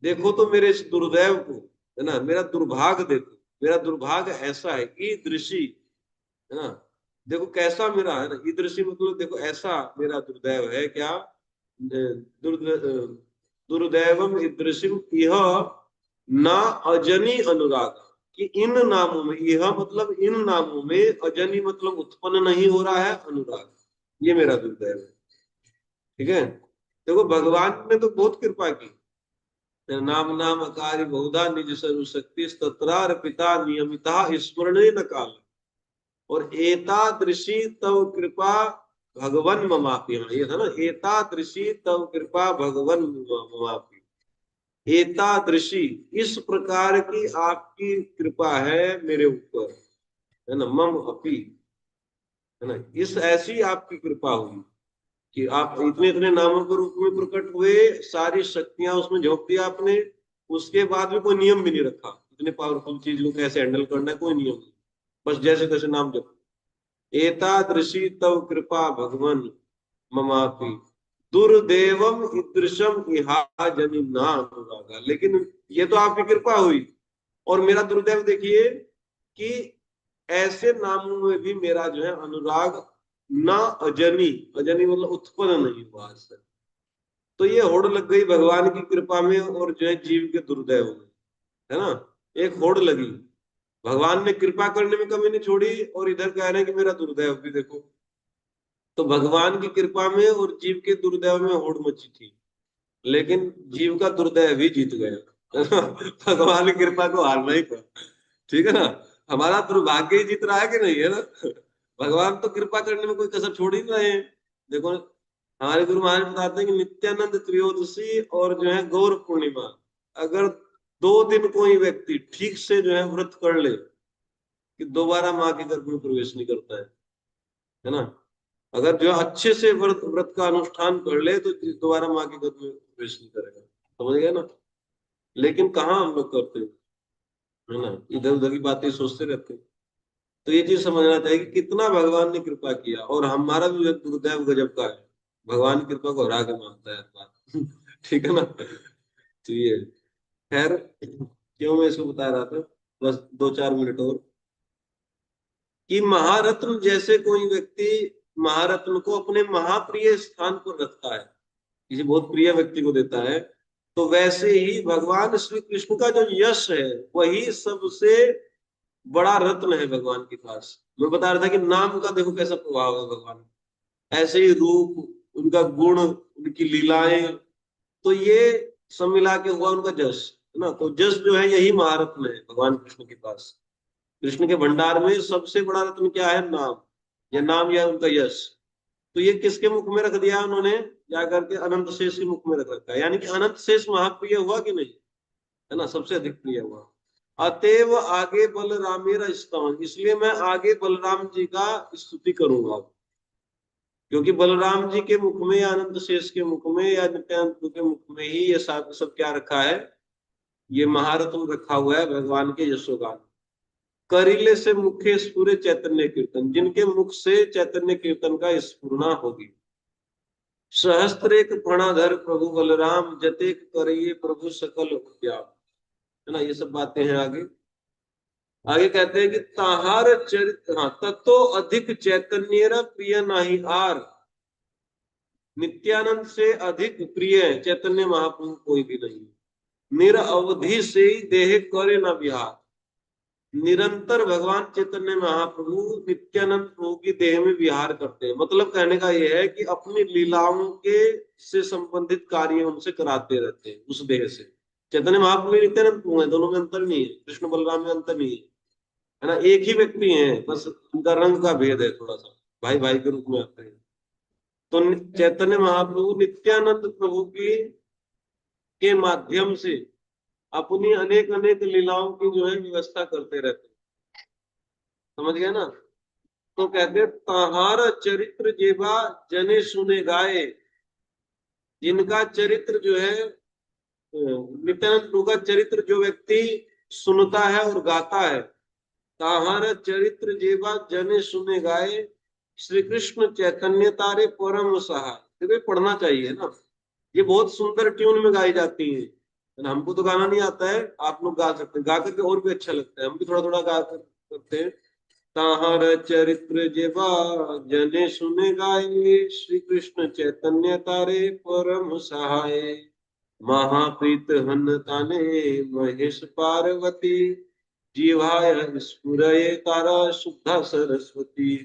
देखो तो मेरे इस दुर्दैव को, है ना, मेरा दुर्भाग देखो, मेरा दुर्भाग ऐसा है। ईदृशी, है ना, देखो कैसा मेरा, है ना। ईदृशी मतलब देखो ऐसा मेरा दुर्दैव है क्या, दुर्दैवम ईदृशीम यह न अजनी अनुराग, कि इन नामों में, यह मतलब इन नामों में, अजनी मतलब उत्पन्न नहीं हो रहा है अनुराग, ये मेरा दुर्दैव है। ठीक है। देखो भगवान ने तो बहुत कृपा की, नाम नाम अकारी बहुधा निज सर्व शक्ति तत्रार पिता नियमिता स्मरणे न काल, और एतादृशी तव कृपा भगवन ममापि, ये था ना, एतादृशी तव कृपा भगवन ममापि। एतादृशी, इस प्रकार की आपकी कृपा है मेरे ऊपर, है ना। मम अपि, है ना, इस ऐसी आपकी कृपा हुई कि आप इतने इतने नामों के रूप में प्रकट हुए, सारी शक्तियां उसमें झोंक दिया आपने, उसके बाद भी कोई नियम भी नहीं रखा, इतने पावरफुल चीज को कैसे हैंडल करना है, कोई नियम नहीं, बस जैसे तैसे नाम जप। एतादृशी तव कृपा भगवन ममापि दुर्देवम ईदृशम इहा जनि ना अनुरागा। लेकिन ये तो आपकी कृपा हुई, और मेरा दुर्दैव देखिए कि ऐसे नामों में भी मेरा जो है अनुराग ना अजनी, अजनी मतलब उत्पन्न नहीं हुआ आज तक। तो ये होड़ लग गई भगवान की कृपा में और जो है जीव के दुर्दैव में। है ना, एक होड़ लगी, भगवान ने कृपा करने में कमी नहीं छोड़ी और इधर कह रहे हैं कि मेरा दुर्दैव भी देखो। तो भगवान की कृपा में और जीव के दुर्दैव में होड़ मची थी, लेकिन जीव का दुर्दैव ही जीत गया। भगवान की कृपा को हारना ही था, ठीक है ना। हमारा दुर्भाग्य ही जीत रहा है कि नहीं, है ना। भगवान तो कृपा करने में कोई कसर छोड़ ही नहीं रहे हैं। देखो हमारे गुरु महाराज बताते हैं कि नित्यानंद त्रयोदशी और जो है गौर पूर्णिमा, अगर 2 दिन कोई व्यक्ति ठीक से जो है व्रत कर ले कि दोबारा माँ के गर्भ में प्रवेश नहीं करता है ना। अगर जो अच्छे से व्रत व्रत का अनुष्ठान कर ले तो दोबारा माँ के गर्भ में प्रवेश नहीं करेगा, समझ गए ना। लेकिन कहाँ हम लोग करते हैं, है ना, इधर उधर की बातें सोचते रहते हैं। तो ये चीज समझना चाहिए कि कितना भगवान ने कृपा किया, और हमारा भी एक दुर्दैव गजब का है, भगवान की कृपा को हरा के मानता है बात। ठीक है ना। तो ये खैर, क्यों मैं इसको बता रहा था, बस 2-4 मिनट और, कि महारत्न जैसे कोई व्यक्ति महारत्न को अपने महाप्रिय स्थान पर रखता है, किसी बहुत प्रिय व्यक्ति को देता है, तो वैसे ही भगवान श्री कृष्ण का जो यश है वही सबसे बड़ा रत्न है भगवान के पास। मैं बता रहा था कि नाम का देखो कैसा प्रभाव है भगवान, ऐसे ही रूप, उनका गुण, उनकी लीलाएं, तो ये सब मिला के हुआ उनका जस, है ना। तो जस जो है यही महारत्न है भगवान कृष्ण के पास। कृष्ण के भंडार में सबसे बड़ा रत्न क्या है, नाम, या नाम या उनका यश। तो ये किसके मुख में रख दिया उन्होंने, जा करके अनंत शेष के मुख में रख रखा है, यानी कि अनंत शेष महाप्रिय हुआ कि नहीं, है ना, सबसे अधिक प्रिय हुआ। अतएव आगे बलरामेरा स्तवन, इसलिए मैं आगे बलराम जी का स्तुति करूंगा, क्योंकि बलराम जी के मुख में या अनंत शेष के मुख में या नित्यानंद के मुख में ही ये सब क्या रखा है, ये महारत्न रखा हुआ है भगवान के यशोगान। करीले से मुखे स्फुरे चैतन्य कीर्तन, जिनके मुख से चैतन्य कीर्तन का स्फुरना होगी। सहस्त्रेक फणाधर प्रभु बलराम, जतेक करिए प्रभु सकल उद्याम, है ना। ये सब बातें हैं आगे। आगे कहते हैं कि ताहार चरित्र, हाँ, तत्तो अधिक चैतन्य प्रिय नाही आर, नित्यानंद से अधिक प्रिय चैतन्य महाप्रभु कोई भी नहीं। निरअवधि से ही देह करे न विहार, निरंतर भगवान चैतन्य महाप्रभु नित्यानंद प्रभु की देह में विहार करते हैं। मतलब कहने का यह है कि अपनी लीलाओं के से संबंधित कार्य उनसे कराते रहते हैं उस देह से। चैतन्य महाप्रभु नित्यानंद प्रभु है, दोनों में अंतर नहीं है, कृष्ण बलराम में अंतर नहीं है ना, एक ही व्यक्ति है, बस उनका रंग का भेद है थोड़ा सा, भाई भाई के रूप में आते हैं। तो चैतन्य महाप्रभु नित्यानंद प्रभु की के माध्यम से अपनी अनेक अनेक लीलाओं की जो है व्यवस्था करते रहते हैं, समझ गए ना। तो कहते तहार चरित्र जेबा जने सुने गाए, जिनका चरित्र जो है नित्यानंद प्रभु का चरित्र जो व्यक्ति सुनता है और गाता है, ताहार चरित्र जेबा जने सुने गाए, श्री कृष्ण चैतन्य तारे परम सहाय। देखो पढ़ना चाहिए ना, ये बहुत सुंदर ट्यून में गाई जाती है, हमको तो गाना नहीं आता है, आप लोग गा सकते हैं, गा करके और भी अच्छा लगता है, हम भी थोड़ा थोड़ा गा करते हैं। ताहर चरित्र जेबा जने सुने गाए, श्री कृष्ण चैतन्य तारे परम सहाय, महाप्रीत हन ताने महेश पार्वती, जीवाय स्फुरये तारा शुद्धा सरस्वती।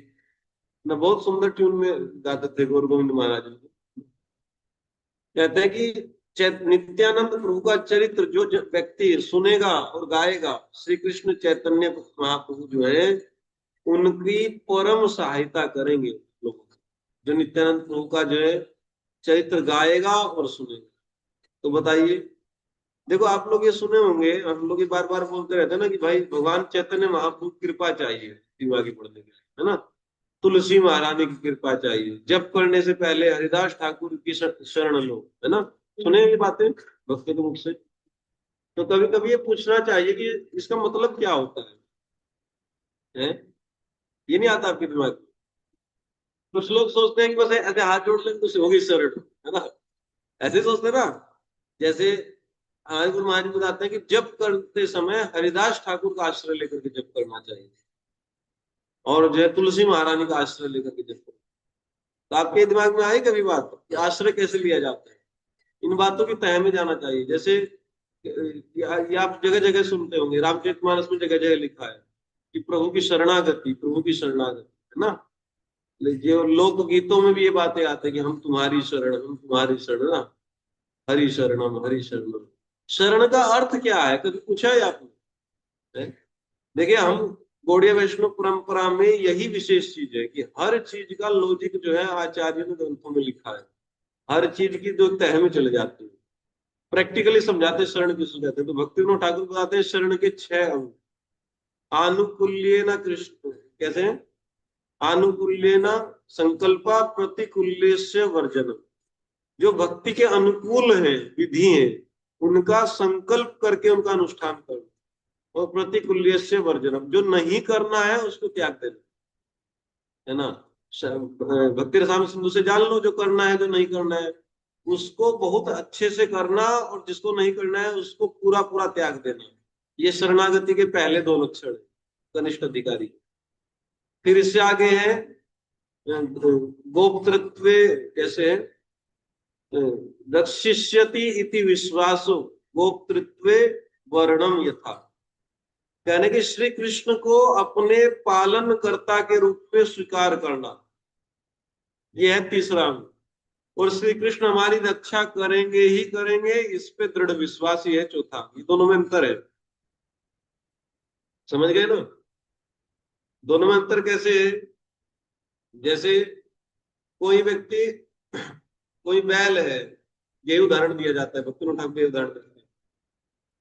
ना बहुत सुंदर ट्यून में गाते थे गौर गोविंद महाराज जी। कहते हैं कि नित्यानंद प्रभु का चरित्र जो व्यक्ति सुनेगा और गाएगा, श्री कृष्ण चैतन्य महाप्रभु जो है उनकी परम सहायता करेंगे लोगों को, जो नित्यानंद प्रभु का जो है चरित्र गाएगा और सुनेगा। तो बताइए, देखो आप लोग ये सुने होंगे, हम लोग ये बार बार बोलते रहते हैं ना कि भाई भगवान चैतन्य महाप्रभु की कृपा चाहिए दिमागी पढ़ने के लिए, है ना। तुलसी महारानी की कृपा चाहिए, जप करने से पहले हरिदास ठाकुर की शरण लो, है ना। सुने ये बातें भक्तों के मुख से। तो कभी कभी ये पूछना चाहिए कि इसका मतलब क्या होता है? ये नहीं आता आपके दिमाग में? कुछ लोग सोचते हैं कि बस ऐसे हाथ जोड़ लें तो होगी शरण, है ना, ऐसे सोचते ना। जैसे हमारे गुरु महाराज बताते हैं कि जप करते समय हरिदास ठाकुर का आश्रय लेकर के जप करना चाहिए, और जो है तुलसी महारानी का आश्रय लेकर के जप करना। तो आपके दिमाग में आई कभी बात कि आश्रय कैसे लिया जाता है? इन बातों की तह में जाना चाहिए। जैसे ये आप जगह जगह सुनते होंगे, रामचरितमानस में जगह जगह लिखा है कि प्रभु की शरणागति, प्रभु की शरणागति, है ना। जो लोकगीतों में भी ये बातें आती है कि हम तुम्हारी शरण, हम तुम्हारी शरण ना, हरि शरणम हरि शरणम। शरण का अर्थ क्या है, कभी पूछा है आपने? देखिए, हम गौड़ीय वैष्णव परंपरा में यही विशेष चीज है कि हर चीज का लॉजिक जो है आचार्य ने ग्रंथों में लिखा है, हर चीज की जो तह में चले जाते हैं, प्रैक्टिकली समझाते हैं शरण किसको कहते हैं। तो भक्ति विनोद ठाकुर बताते हैं शरण के 6 अंग। आनुकूल्य न कृष्ण, कैसे हैं? आनुकूल्य न संकल्पा, प्रतिकूल्य से वर्जन। जो भक्ति के अनुकूल है, विधि है, उनका संकल्प करके उनका अनुष्ठान करो, और प्रतिकूल्य से वर्जनम, जो नहीं करना है उसको त्याग देना, है ना। भक्ति रसायन सिंधु से जान लो, जो करना है जो नहीं करना है उसको बहुत अच्छे से करना, और जिसको नहीं करना है उसको पूरा पूरा त्याग देना। ये शरणागति के पहले 2 लक्षण है, कनिष्ठ अधिकारी। फिर इससे आगे है गोपतृत्व, कैसे है? रक्षिष्यति इति विश्वासो गोपतृत्व वर्णम यथा। कहने कि श्री कृष्ण को अपने पालनकर्ता के रूप में स्वीकार करना, यह है तीसरा अंग। और श्री कृष्ण हमारी रक्षा करेंगे ही करेंगे, इस पे दृढ़ विश्वास ही है चौथा। ये दोनों में अंतर है, समझ गए ना? दोनों में अंतर कैसे है? जैसे कोई व्यक्ति, कोई बैल है, यही उदाहरण दिया जाता है, भक्ति विनोद ठाकुर उदाहरण देते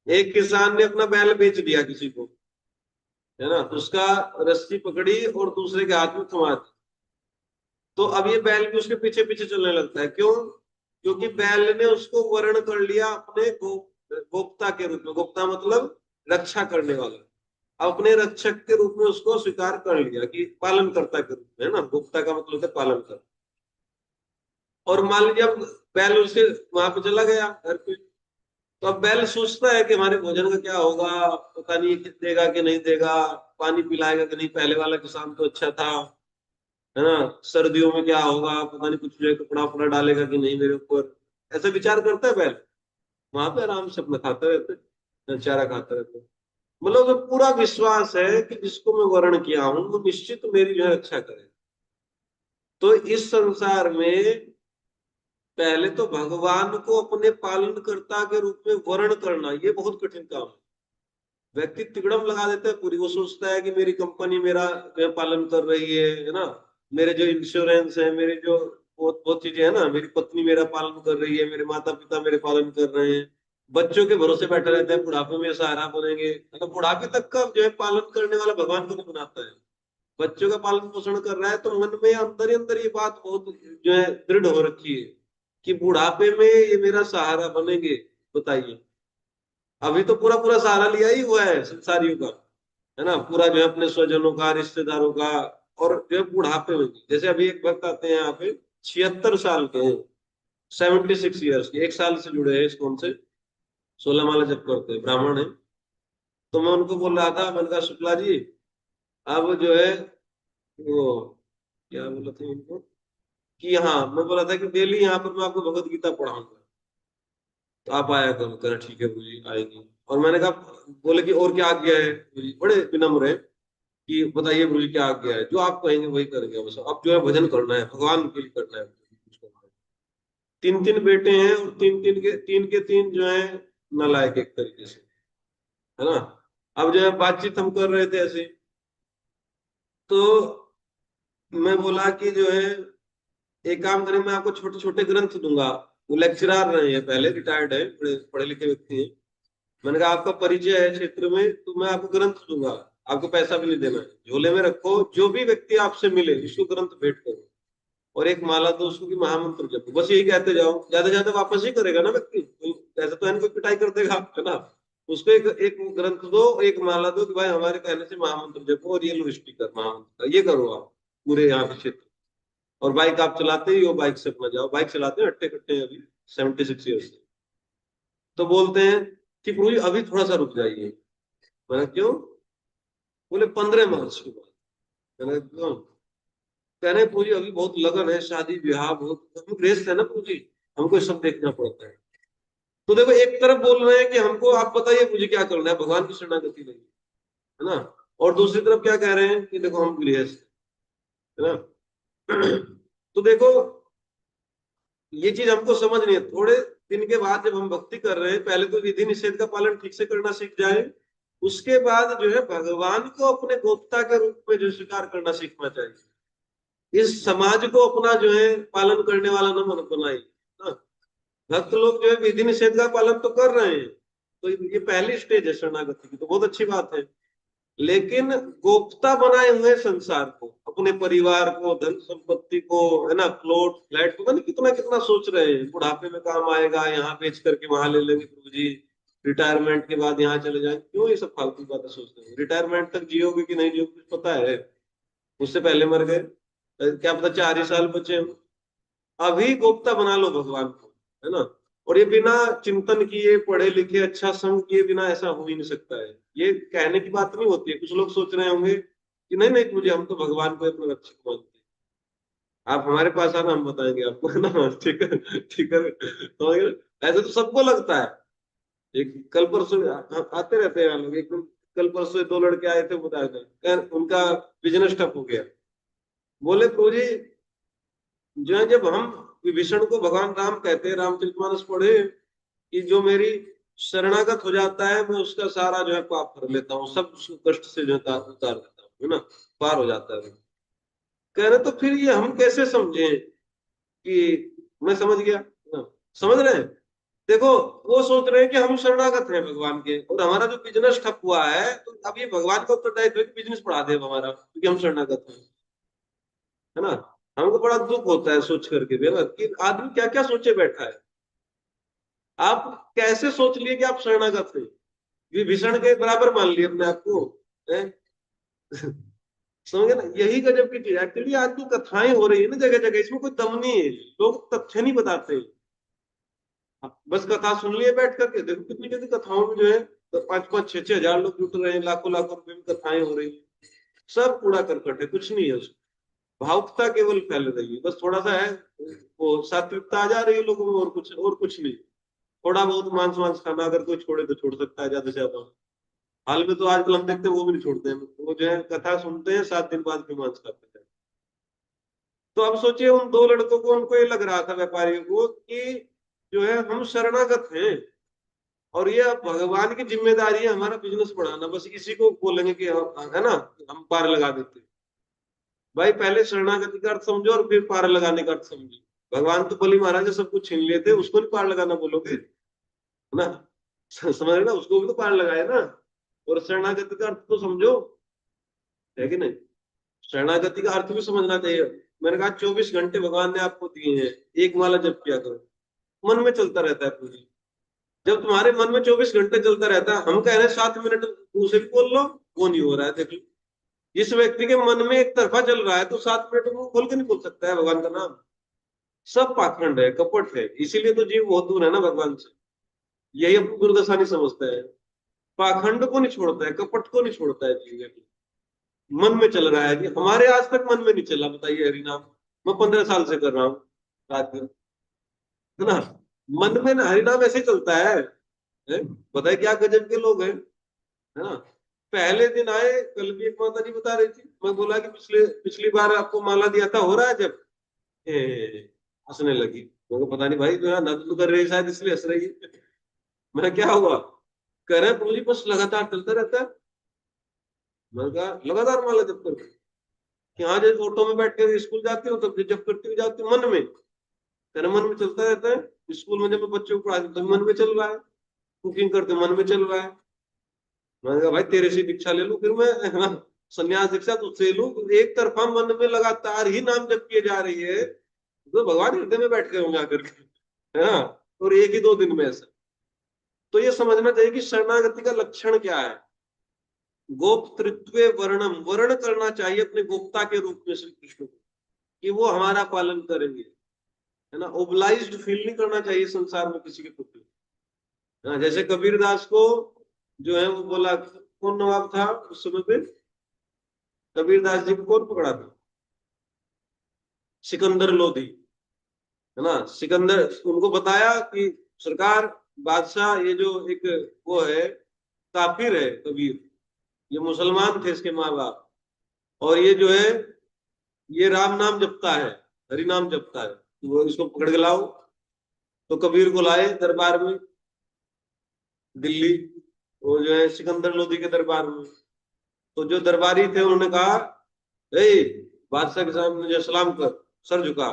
हैं। एक किसान ने अपना बैल बेच दिया किसी को, है ना, तो उसका रस्सी पकड़ी और दूसरे के हाथ में थमा दी। तो अब ये बैल भी उसके पीछे पीछे चलने लगता है। क्यों? क्योंकि बैल ने उसको वर्ण कर लिया अपने गोप्ता के रूप में। गोप्ता मतलब रक्षा करने वाला। अपने रक्षक के रूप में उसको स्वीकार कर लिया कि पालनकर्ता के रूप में, है ना। गोप्ता का मतलब है पालन कर। और मान लीजिए अब बैल उससे वहां पे चला गया घर पे, तो अब बैल सोचता है कि हमारे भोजन का क्या होगा, पता नहीं देगा कि नहीं देगा, पानी पिलाएगा कि नहीं, पहले वाला किसान तो अच्छा था, है ना। सर्दियों में क्या होगा, पता नहीं, कुछ जो है कपड़ा उपड़ा डालेगा कि नहीं मेरे ऊपर, ऐसा विचार करता है बैल। वहां पे आराम से अपना खाता रहता है, चारा खाता रहता है। मतलब जो पूरा विश्वास है कि जिसको मैं वर्ण किया हूं वो निश्चित मेरी जो है रक्षा करे। तो इस संसार में पहले तो भगवान को अपने पालनकर्ता के रूप में वर्ण करना, ये बहुत कठिन काम है। व्यक्ति तिकड़म लगा देता है पूरी, वो सोचता है कि मेरी कंपनी मेरा पालन कर रही है ना, मेरे जो इंश्योरेंस है, मेरे जो बहुत बहुत चीजें है ना, मेरी पत्नी मेरा पालन कर रही है, मेरे माता पिता मेरे पालन कर रहे हैं, बच्चों के भरोसे बैठे रहते हैं, बुढ़ापे में सहारा बनेंगे। मतलब बुढ़ापे तक का जो है पालन करने वाला भगवान को नहीं बनाता है, बच्चों का पालन पोषण कर रहा है। तो मन में अंदर ही अंदर ये बात बहुत जो है दृढ़ हो रखी है कि बुढ़ापे में ये मेरा सहारा बनेंगे। बताइए, अभी तो पूरा पूरा सहारा लिया ही हुआ है संसारियों का, है ना, पूरा जो है अपने स्वजनों का, रिश्तेदारों का। और जो है बुढ़ापे में भी, जैसे अभी एक वक्त आते हैं यहाँ पे, 76 साल के हैं, 76 ईयर्स के, 1 साल से जुड़े हैं इस कौन से 16 माला जप करते हैं, ब्राह्मण है। तो मैं उनको बोल रहा था, मैंने कहा शुक्ला जी, अब जो है वो क्या बोला था उनको कि हाँ, मैं बोला था कि डेली यहाँ पर मैं आपको भगवत गीता पढ़ाऊंगा, तो आप आया करो। कहा ठीक है गुरु जी, आएंगे। और मैंने कहा, बोले कि और क्या आज्ञा है गुरु जी? बड़े विनम्र है कि बताइए गुरु जी क्या आज्ञा है, जो आप कहेंगे वही करेंगे। बस अब जो है भजन करना है, भगवान के लिए करना है, कुछ करना है। 3 3 बेटे हैं, और तीन के तीन जो है नालायक एक तरीके से, है ना। अब जो है बातचीत हम कर रहे थे ऐसे, तो मैं बोला कि जो है एक काम करें, मैं आपको छोटे छोटे ग्रंथ दूंगा। वो लेक्चरर रहे हैं, पहले रिटायर्ड है, बड़े पढ़े लिखे व्यक्ति हैं। मैंने कहा आपका परिचय है क्षेत्र में, तो मैं आपको ग्रंथ दूंगा, आपको पैसा भी नहीं देना है, झोले में रखो, जो भी व्यक्ति आपसे मिले उसको ग्रंथ भेंट करो, और एक माला दो उसको कि महामंत्र जपो। बस यही कहते जाओ, ज्यादा ज्यादा वापस ही करेगा ना व्यक्ति, ऐसा तो है कोई पिटाई कर देगा, है ना। उसको एक एक ग्रंथ दो, एक माला दो कि भाई हमारे कहने से महामंत्र जपो, और ये लो स्टिकर महामंत्र का, ये करो आप पूरे यहाँ के क्षेत्र। और बाइक आप चलाते ही हो, बाइक से अपना जाओ। बाइक चलाते हैं अट्टे कट्टे अभी, 76 ईयर्स से। तो बोलते हैं कि प्रभु जी अभी थोड़ा सा रुक जाइए। मैंने क्यों? बोले 15 मार्च के बाद। मैंने क्यों? कह रहे प्रभु जी अभी बहुत लगन है, शादी ब्याह बहुत, हम गृहस्थ है ना प्रभु जी, हमको सब देखना पड़ता है। तो देखो, एक तरफ बोल रहे हैं कि हमको आप बताइए मुझे क्या करना है, भगवान की शरणागति नहीं, है ना, और दूसरी तरफ क्या कह रहे हैं कि देखो हम गृहस्थ, है ना। तो देखो, ये चीज हमको समझ नहीं है। थोड़े दिन के बाद जब हम भक्ति कर रहे हैं, पहले तो विधि निषेध का पालन ठीक से करना सीख जाए, उसके बाद जो है भगवान को अपने गोप्ता के रूप में जो स्वीकार करना सीखना चाहिए। इस समाज को अपना जो है पालन करने वाला न बनाइए ना। भक्त लोग जो है विधि निषेध का पालन तो कर रहे हैं, तो ये पहली स्टेज है शरणागति की, तो बहुत अच्छी बात है। लेकिन गोप्ता बनाए हुए संसार को, अपने परिवार को, धन संपत्ति को, है ना, प्लॉट फ्लैट, पता नहीं कितना कितना सोच रहे हैं, बुढ़ापे में काम आएगा, यहाँ बेच करके वहां ले लेंगे प्रभु जी, रिटायरमेंट के बाद यहाँ चले जाएंगे। क्यों ये सब फालतू बातें सोचते हैं? रिटायरमेंट तक जियोगे कि नहीं जियोगे कुछ पता है? उससे पहले मर गए, क्या पता 4 ही साल बचे हो। अभी गोप्ता बना लो भगवान को, है ना। और ये बिना चिंतन किए, पढ़े लिखे, अच्छा संग किए बिना ऐसा हो ही नहीं सकता है। ये कहने की बात नहीं होती है। कुछ लोग सोच रहे होंगे कि नहीं नहीं मुझे, हम तो भगवान को अपना रक्षक मानते हैं, आप हमारे पास आना, हम बताएंगे आपको, है ना। ठीक है, ठीक है, तो ऐसे तो सबको लगता है। एक कल परसों आते रहते हैं लोग, एक कल परसों 2 लड़के आए थे, बताया उनका बिजनेस ठप हो गया। बोले प्रभु जी, जो है जब हम विभीषण को भगवान राम कहते हैं, रामचरितमानस पढ़े, कि जो मेरी शरणागत हो जाता है मैं उसका सारा जो है पाप भर लेता हूँ, सब उसको कष्ट से जो है उतार देता हूँ, है ना, पार हो जाता है। कह रहे तो फिर ये हम कैसे समझे कि मैं समझ गया ना, समझ रहे हैं? देखो, वो सोच रहे हैं कि हम शरणागत हैं भगवान के, और हमारा जो बिजनेस ठप हुआ है, तो अब ये भगवान का उत्तरदायित्व है कि बिजनेस बढ़ा दे हमारा, क्योंकि हम शरणागत हैं, है ना। हमको बड़ा दुख होता है सोच करके भी, है ना, कि आदमी क्या क्या सोचे बैठा है। आप कैसे सोच लिए कि आप शरणागत हैं? विभीषण के बराबर मान लिए अपने आप को, है? समझे ना, यही गजब की चीज। एक्चुअली आज जो कथाएं हो रही है ना जगह जगह, इसमें कोई दम नहीं है, लोग तथ्य नहीं बताते। बस कथा सुन लिए बैठ करके। देखो कितनी कितनी कथाओं में जो है तो 5-5, 6-6 हजार लोग जुट रहे हैं, लाखों लाखों रुपए में कथाएं हो रही है। सब कूड़ा करकट है, कुछ नहीं है उसमें। भावुकता केवल फैल रही है, बस थोड़ा सा है, वो सात्विकता आ जा रही है लोगों में, और कुछ नहीं। थोड़ा बहुत मांस वांस खाना अगर कोई छोड़े तो छोड़ सकता है, ज्यादा से ज्यादा। हाल में तो आजकल हम देखते हैं वो भी नहीं छोड़ते हैं, वो जो है कथा सुनते हैं, 7 दिन बाद फिर मांस खाते हैं। तो अब सोचिए, उन 2 लड़कों को, उनको ये लग रहा था व्यापारियों को कि जो है हम शरणागत हैं, और ये अब भगवान की जिम्मेदारी है हमारा बिजनेस बढ़ाना, बस इसी को बोलेंगे कि है ना, हम पार लगा देते हैं। भाई पहले शरणागति का अर्थ समझो और फिर पार लगाने का अर्थ समझो। भगवान तो बलि महाराज ने सब कुछ छीन लिए थे, उसको नहीं पार लगाना बोलोगे, है ना। समझ रहे ना, उसको भी तो पार लगाए ना। और शरणागति का अर्थ तो समझो, है कि नहीं। शरणागति का अर्थ भी समझना चाहिए। मैंने कहा 24 घंटे भगवान ने आपको दिए हैं, एक माला जप किया करो। मन में चलता रहता है पूरी। जब तुम्हारे मन में 24 घंटे चलता रहता है, हम कह रहे हैं 7 मिनट दूसरे भी बोल लो, वो नहीं हो रहा है, देख लो। जिस व्यक्ति के मन में एक तरफा चल रहा है, तो 7 मिनट में खोल के नहीं बोल सकता है भगवान का नाम। सब पाखंड है, कपट है, इसीलिए तो जीव बहुत दूर है ना भगवान से। यही अपनी दुर्दशा नहीं समझता है। पाखंड को नहीं छोड़ता है, कपट को नहीं छोड़ता है जीव। मन में चल रहा है कि हमारे आज तक मन में नहीं चला, बताइए हरिनाम। मैं 15 साल से कर रहा हूँ रात दिन, है ना। मन में ना हरिनाम ऐसे ही चलता है? बताइए क्या गजब के लोग हैं, है ना। पहले दिन आए, कल भी एक माता जी बता रही थी, मैं बोला कि पिछले पिछली बार आपको माला दिया था, हो रहा है जब? हंसने लगी। मेरे को पता नहीं भाई, जो है नद तो कर रही है शायद, इसलिए हंस रही है। मैं क्या हुआ? कह रहे प्रभु जी बस लगातार चलता रहता है। मैंने कहा लगातार माला जब कर, यहाँ जब ऑटो में बैठ के स्कूल जाती हूँ तब जब करती हुई जाती हूँ मन में। कह रहे मन में चलता रहता है। स्कूल में जब मैं बच्चों को पढ़ाती हूँ मन में चल रहा है, कुकिंग करते मन में चल रहा है। मैंने कहा भाई तेरे से दीक्षा ले लूं फिर मैं, है ना, संन्यास दीक्षा तुझसे लूं। एक तरफा मन में लगातार ही नाम जप किए जा रही है, तो भगवान हृदय में बैठ गए होंगे आकर के, है ना। और 1 ही 2 दिन में ऐसा। तो ये समझना चाहिए कि शरणागति का लक्षण क्या है। गोप्तृत्व वर्णम, वर्ण करना चाहिए अपने गोप्ता के रूप में श्री कृष्ण को, कि वो हमारा पालन करेंगे, है ना। ओबलाइज्ड फील नहीं करना चाहिए संसार में किसी के प्रति। हाँ, जैसे कबीरदास को जो है वो बोला, कौन नवाब था उस समय पे? कबीरदास जी को कौन पकड़ा था? सिकंदर लोधी, है ना। सिकंदर उनको बताया कि सरकार बादशाह, ये जो एक वो है काफिर है कबीर, ये मुसलमान थे इसके माँ बाप, और ये जो है ये राम नाम जपता है, हरि नाम जपता है, तो वो इसको पकड़ के लाओ। तो कबीर को लाए दरबार में दिल्ली, वो जो है सिकंदर लोदी के दरबार में। तो जो दरबारी थे उन्होंने कहा, ए बादशाह के सामने जो सलाम कर, सर झुका।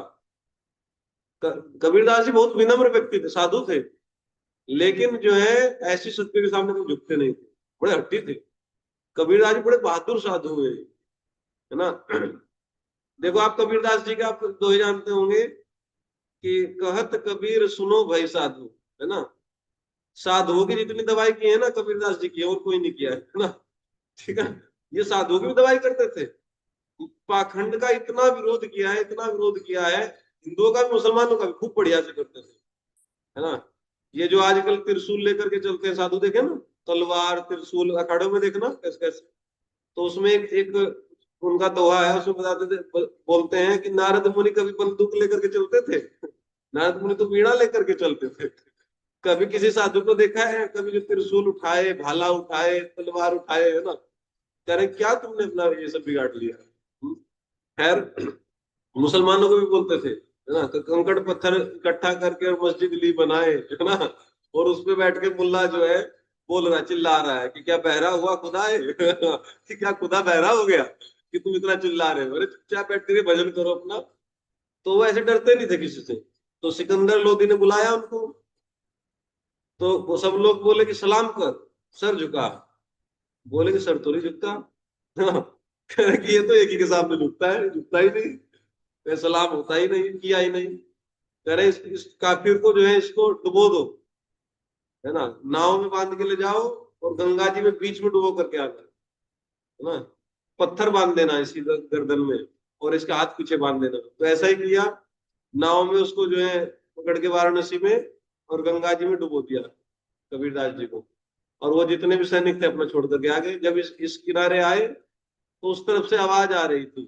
कबीरदास जी बहुत विनम्र व्यक्ति थे, साधु थे, लेकिन जो है ऐसी सत्य के सामने वो झुकते नहीं थे, बड़े हट्टी थे। कबीरदास जी बड़े बहादुर साधु हुए, है ना। देखो आप कबीरदास जी का आप दोहे जानते होंगे कि कहत कबीर सुनो भाई साधु, है ना। साधुओं की जितनी दवाई की है ना कबीरदास जी की, और कोई नहीं किया है ना। ठीक है, ये साधुओं की भी दवाई करते थे। पाखंड का इतना विरोध किया है, इतना विरोध किया है, हिंदुओं का भी मुसलमानों का भी खूब बढ़िया से करते थे, है ना। ये जो आजकल त्रिशूल लेकर के चलते हैं साधु, देखे ना, तलवार त्रिशूल अखाड़ों में देखना कैसे कैसे। तो उसमें एक उनका दोहा है, उसमें बताते थे, बोलते हैं कि नारद मुनि कभी बंदूक लेकर के चलते थे, नारद मुनि तो वीणा लेकर के चलते थे। कभी किसी साधु को देखा है कभी जो त्रिशूल उठाए, भाला उठाए, तलवार उठाए, है ना। कह रहे क्या तुमने अपना ये सब बिगाड़ लिया। खैर मुसलमानों को भी बोलते थे, है ना, कंकड़ पत्थर इकट्ठा करके और मस्जिद ली बनाए, है ना, और उस पे बैठ के मुल्ला जो है बोल रहा है, चिल्ला रहा है कि क्या बहरा हुआ खुदा है कि क्या खुदा बहरा हो गया कि तुम इतना चिल्ला रहे हो, अरे चुपचाप बैठ के भजन करो अपना। तो वो ऐसे डरते नहीं थे किसी से। तो सिकंदर लोदी ने बुलाया उनको, तो वो सब लोग बोले कि सलाम कर, सर झुका। बोले कि सर तो नहीं झुकता कह रहे कि ये तो एक ही के सामने झुकता है, झुकता ही नहीं, ये सलाम होता ही नहीं, किया ही नहीं। कह रहे इस काफिर को जो है इसको डुबो दो, है ना, नाव में बांध के ले जाओ और गंगा जी में बीच में डुबो करके आना, है ना। पत्थर बांध देना इसकी गर्दन में और इसके हाथ पीछे बांध देना। तो ऐसा ही किया, नाव में उसको जो है पकड़ के वाराणसी में और गंगा जी में डुबो दिया कबीरदास जी को। और वो जितने भी सैनिक थे अपना छोड़ करके आ गए। जब इस किनारे आए तो उस तरफ से आवाज आ रही थी,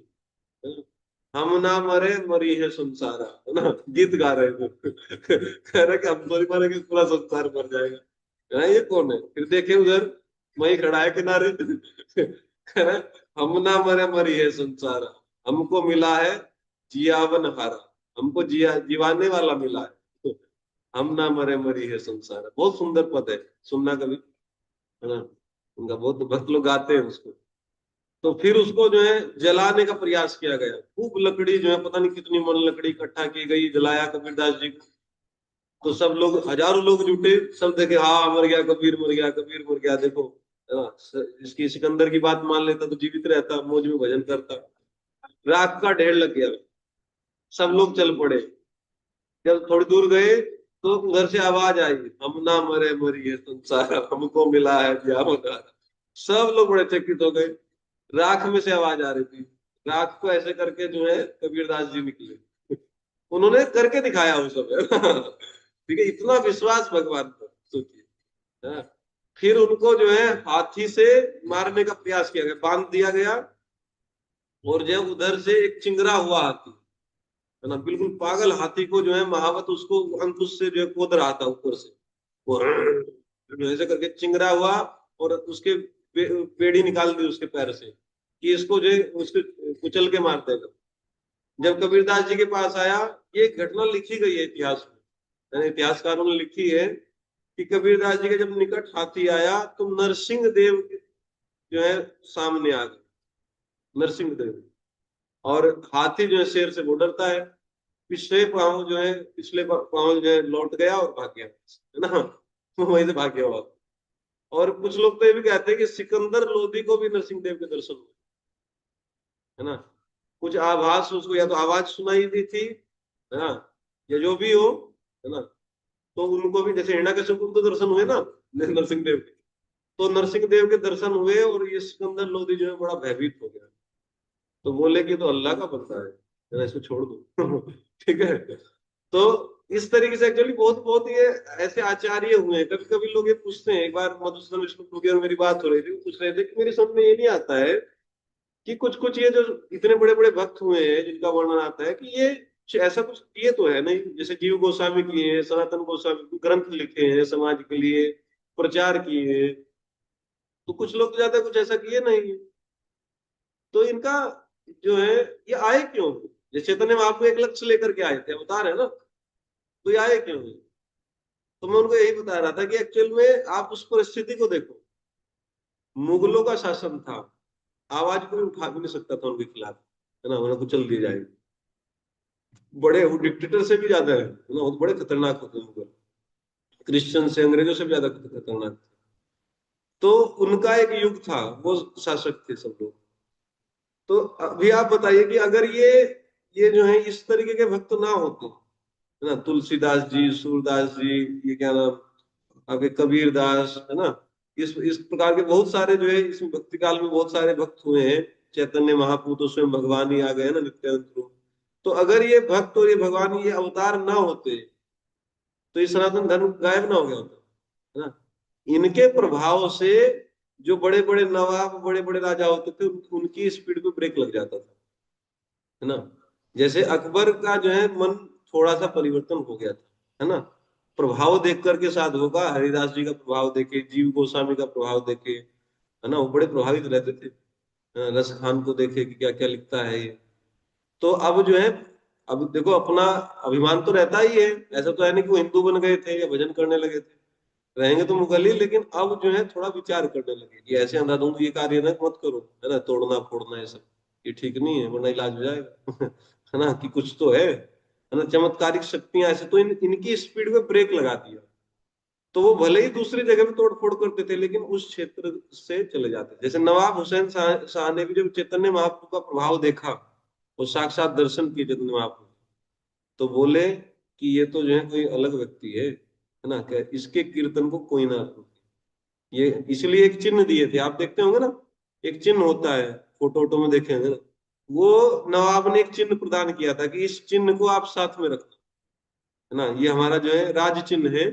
हम ना मरे मरी है संसारा, है ना, गीत गा रहे थे कह रहे कि हम तो नहीं मरेंगे, पूरा संसार मर जाएगा, है ना, ये कौन है। फिर देखे उधर वही खड़ा है किनारे कह रहे हम ना मरे मरी है संसारा, हमको मिला है जियावन हारा, हमको जिया जीवाने वाला मिला है, हम ना मरे मरी है संसार। बहुत सुंदर पद है, सुनना कभी, है ना। उनका बहुत भक्त लोग गाते हैं उसको। तो फिर उसको जो है जलाने का प्रयास किया गया, खूब लकड़ी जो है पता नहीं कितनी मन लकड़ी इकट्ठा की गई, जलाया कबीरदास जी को। तो सब लोग, हजारों लोग जुटे, सब देखे हाँ मर गया कबीर, मर गया कबीर, मर गया, देखो, है ना। इसकी सिकंदर की बात मान लेता तो जीवित रहता, मौज में भजन करता। राख का ढेर लग गया, सब लोग चल पड़े। जब थोड़ी दूर गए तो उधर से आवाज आई, हम ना मरे मरी है संसार, हमको मिला है जियावन। सब लोग बड़े चकित हो गए, राख में से आवाज आ रही थी। राख को ऐसे करके जो है कबीरदास जी निकले, उन्होंने करके दिखाया वो सब, है ना। ठीक है, इतना विश्वास भगवान पर, सोचिए, हाँ। फिर उनको जो है हाथी से मारने का प्रयास किया गया, बांध दिया गया। और जो उधर से एक चिंगरा हुआ हाथी, है ना, बिल्कुल पागल हाथी को जो है महावत उसको अंकुश से जो है कूद रहा था ऊपर से, वो ऐसे करके चिंगरा हुआ और उसके बेड़ी निकाल दी उसके पैर से कि इसको जो है उसके कुचल के मार देगा। जब कबीरदास जी के पास आया, ये घटना लिखी गई है इतिहास में, इतिहासकारों ने लिखी है कि कबीरदास जी के जब निकट हाथी आया तो नरसिंह देव जो है सामने आ गए, नरसिंह देव। और हाथी जो है शेर से वो डरता है, पिछले पांव जो है, पिछले पांव जो है लौट गया और भाग गया, है ना, वहीं से भाग गया हुआ। और कुछ लोग तो ये भी कहते हैं कि सिकंदर लोदी को भी नरसिंह देव के दर्शन हुए, है ना। कुछ आभास उसको, या तो आवाज सुनाई दी थी, है ना, या जो भी हो, है ना। तो उनको भी जैसे हिरण्यकश्यप को तो दर्शन हुए ना नरसिंह देव के, तो नरसिंह देव के दर्शन हुए और ये सिकंदर लोदी जो है बड़ा भयभीत हो गया। तो बोले कि तो अल्लाह का बंदा है ना, इसको छोड़ दो ठीक है। तो इस तरीके से एक्चुअली बहुत बहुत ये ऐसे आचार्य हुए हैं। कभी कभी लोग ये पूछते हैं, एक बार मधुसूदन विष्णु की और मेरी बात हो रही थी, वो पूछ रहे थे कि मेरी समझ में ये नहीं आता है कि कुछ कुछ ये जो इतने बड़े बड़े भक्त हुए हैं जिनका वर्णन आता है कि ये कुछ ऐसा कुछ किए तो है नहीं, जैसे जीव गोस्वामी किए हैं, सनातन गोस्वामी ग्रंथ लिखे हैं समाज के लिए, प्रचार किए हैं। तो कुछ लोग तो ज्यादा कुछ ऐसा किए नहीं है। तो इनका जो है, ये आए क्यों? जैसे चैतन्य महाप्रभु एक लक्ष्य लेकर के आए थे, अवतार है ना, तो ये आए क्यों? तो मैं उनको यही बता रहा था कि एक्चुअल में आप उस परिस्थिति को देखो। मुगलों का शासन था, आवाज कोई उठा भी नहीं सकता था उनके खिलाफ, है ना, उन्हें तो चल दिए जाएंगे। बड़े डिक्टेटर से भी ज्यादा है ना, वो तो बड़े खतरनाक होते हैं मुगल, क्रिश्चियन से अंग्रेजों से भी ज्यादा खतरनाक। तो उनका एक युग था, वो शासक थे सब लोग। तो अभी आप बताइए कि अगर ये जो है इस तरीके के भक्त ना होते, है ना, तुलसीदास जी, सूरदास जी, ये क्या नाम, आपके कबीर दास, है ना, इस प्रकार के बहुत सारे जो है इस भक्ति काल में बहुत सारे भक्त हुए हैं। चैतन्य महाप्रभु तो स्वयं भगवान ही आ गए ना, नित्यानंद प्रभु। तो अगर ये भक्त और ये भगवान ये अवतार ना होते, तो ये सनातन धर्म गायब ना हो गया होता, है ना। इनके प्रभाव से जो बड़े बड़े नवाब, बड़े बड़े राजा होते थे, उनकी स्पीड पे ब्रेक लग जाता था, है ना। जैसे अकबर का जो है मन थोड़ा सा परिवर्तन हो गया था, है ना, प्रभाव देख करके साधुओं का, हरिदास जी का प्रभाव देखे, जीव गोस्वामी का प्रभाव देखे, है ना, वो बड़े प्रभावित रहते थे। रस खान को देखे कि क्या क्या लिखता है ये। तो अब जो है, अब देखो अपना अभिमान तो रहता ही है, ऐसा तो है नहीं कि वो हिंदू बन गए थे या भजन करने लगे थे, रहेंगे तो मुगल ही, लेकिन अब जो है थोड़ा विचार करने लगे कि ऐसे अंधाधुंध ये कार्य ना मत करो, है ना, तोड़ना फोड़ना ये सब, ये ठीक नहीं है, वरना इलाज हो जाएगा। है ना, कि कुछ तो है ना, चमत्कारिक शक्तियां ऐसे, तो इनकी स्पीड में ब्रेक लगा दिया। तो वो भले ही दूसरी जगह पे तोड़ फोड़ करते थे, लेकिन उस क्षेत्र से चले जाते थे। जैसे नवाब हुसैन शाह ने भी जब चैतन्य महाप्रभु का प्रभाव देखा, वो साक्षात दर्शन किए चैतन्य महाप्रभु, तो बोले कि ये तो जो है कोई अलग व्यक्ति है ना, क्या इसके कीर्तन को कोई ना रोके। ये इसलिए एक चिन्ह दिए थे, आप देखते होंगे ना, एक चिन्ह होता है, फोटो वोटो में देखे होंगे ना, वो नवाब ने एक चिन्ह प्रदान किया था कि इस चिन्ह को आप साथ में रखना, है ना, ये हमारा जो है राज चिन्ह है।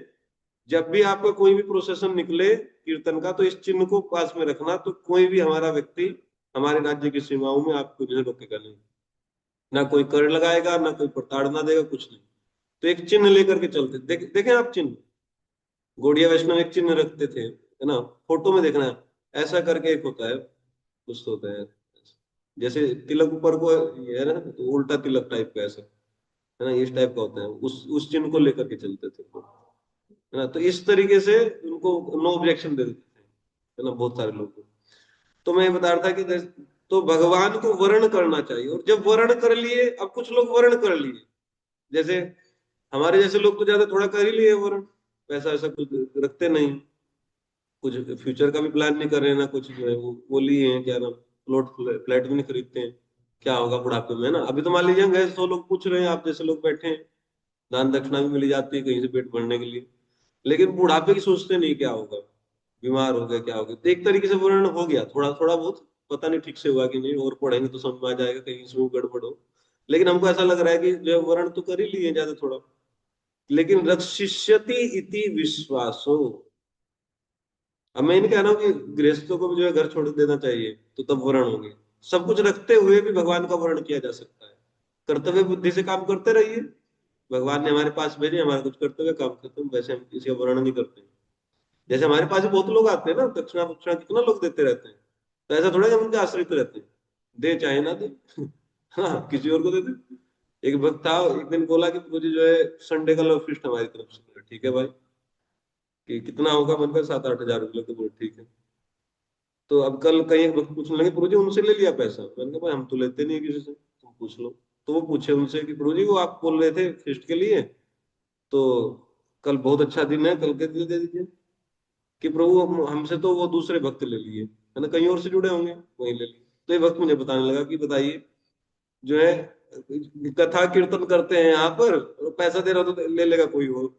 जब भी आपका कोई भी प्रोसेशन निकले कीर्तन का, तो इस चिन्ह को पास में रखना, तो कोई भी हमारा व्यक्ति हमारे राज्य की सीमाओं में आपको जो है रोकेगा नहीं, ना कोई कर लगाएगा, ना कोई प्रताड़ना देगा, कुछ नहीं। तो एक चिन्ह लेकर के चलते, देखें आप चिन्ह, गौड़िया वैष्णव एक चिन्ह रखते थे, है ना, फोटो में देखना है, ऐसा करके एक होता है, कुछ तो होता है, जैसे तिलक ऊपर को ये है ना, तो उल्टा तिलक टाइप का ऐसा, है ना, इस टाइप का होता है, उस चिन्ह को लेकर के चलते थे, है ना। तो इस तरीके से उनको नो ऑब्जेक्शन दे देते थे, है ना, बहुत सारे लोग को। तो मैं ये बता रहा था कि तो भगवान को वर्ण करना चाहिए, और जब वर्ण कर लिए, अब कुछ लोग वर्ण कर लिए, जैसे हमारे जैसे लोग तो ज्यादा थोड़ा कर ही लिए वर्ण, पैसा ऐसा कुछ रखते नहीं, कुछ फ्यूचर का भी प्लान नहीं कर रहे हैं ना, कुछ जो है वो लिए हैं, क्या नाम, प्लॉट फ्लैट भी नहीं खरीदते हैं, क्या होगा बुढ़ापे में, है ना। अभी तो मान लीजिए गए 100 लोग पूछ रहे हैं, आप जैसे लोग बैठे हैं, दान दक्षिणा भी मिली जाती है कहीं से पेट भरने के लिए, लेकिन बुढ़ापे की सोचते नहीं क्या होगा, बीमार हो गया क्या हो गया। तो एक तरीके से वर्णन हो गया, थोड़ा थोड़ा बहुत, पता नहीं ठीक से हुआ कि नहीं, और पढ़ेंगे तो समझ में आ जाएगा कहीं इसमें गड़बड़ हो। लेकिन हमको ऐसा लग रहा है कि जो वर्ण तो कर ही लिए ज्यादा थोड़ा, लेकिन रक्षिष्यति इति विश्वासो। अब मैं नहीं कह रहा हूँ कि गृहस्थों को भी जो है घर छोड़ देना चाहिए तो तब वर्ण होंगे, सब कुछ रखते हुए भी भगवान का वर्ण किया जा सकता है। कर्तव्य बुद्धि से काम करते रहिए, भगवान ने हमारे पास भेजे, हमारा कुछ कर्तव्य काम करते हैं, वैसे हम किसी का वर्ण नहीं करते। जैसे हमारे पास भी बहुत लोग आते हैं ना, दक्षिणा दक्षिणा कितना लोग देते रहते हैं, तो ऐसा थोड़ा कि हम उनके आश्रित रहते हैं, दे चाहे ना दे। हाँ, किसी और को दे दे। एक भक्त था, एक दिन बोला कि मुझे जो है संडे का लव फिस्ट हमारी तरफ से, ठीक है भाई, कि कितना होगा, मन का 7-8 हजार रुपये, तो बोल ठीक है। तो अब कल कहीं एक भक्त पूछने लगे, प्रभु जी उनसे ले लिया पैसा, मैंने कहा भाई हम तो लेते नहीं किसी से, तुम पूछ लो। तो वो पूछे उनसे कि प्रभु जी वो आप बोल रहे थे फिस्ट के लिए, तो कल बहुत अच्छा दिन है, कल के लिए दे दीजिए। कि प्रभु हमसे तो वो दूसरे भक्त ले लिए, है ना, कहीं और से जुड़े होंगे, वहीं ले लिए। तो ये भक्त मुझे बताने लगा कि बताइए, जो है कथा कीर्तन करते हैं यहाँ पर, और पैसा दे रहा हो तो ले लेगा कोई और।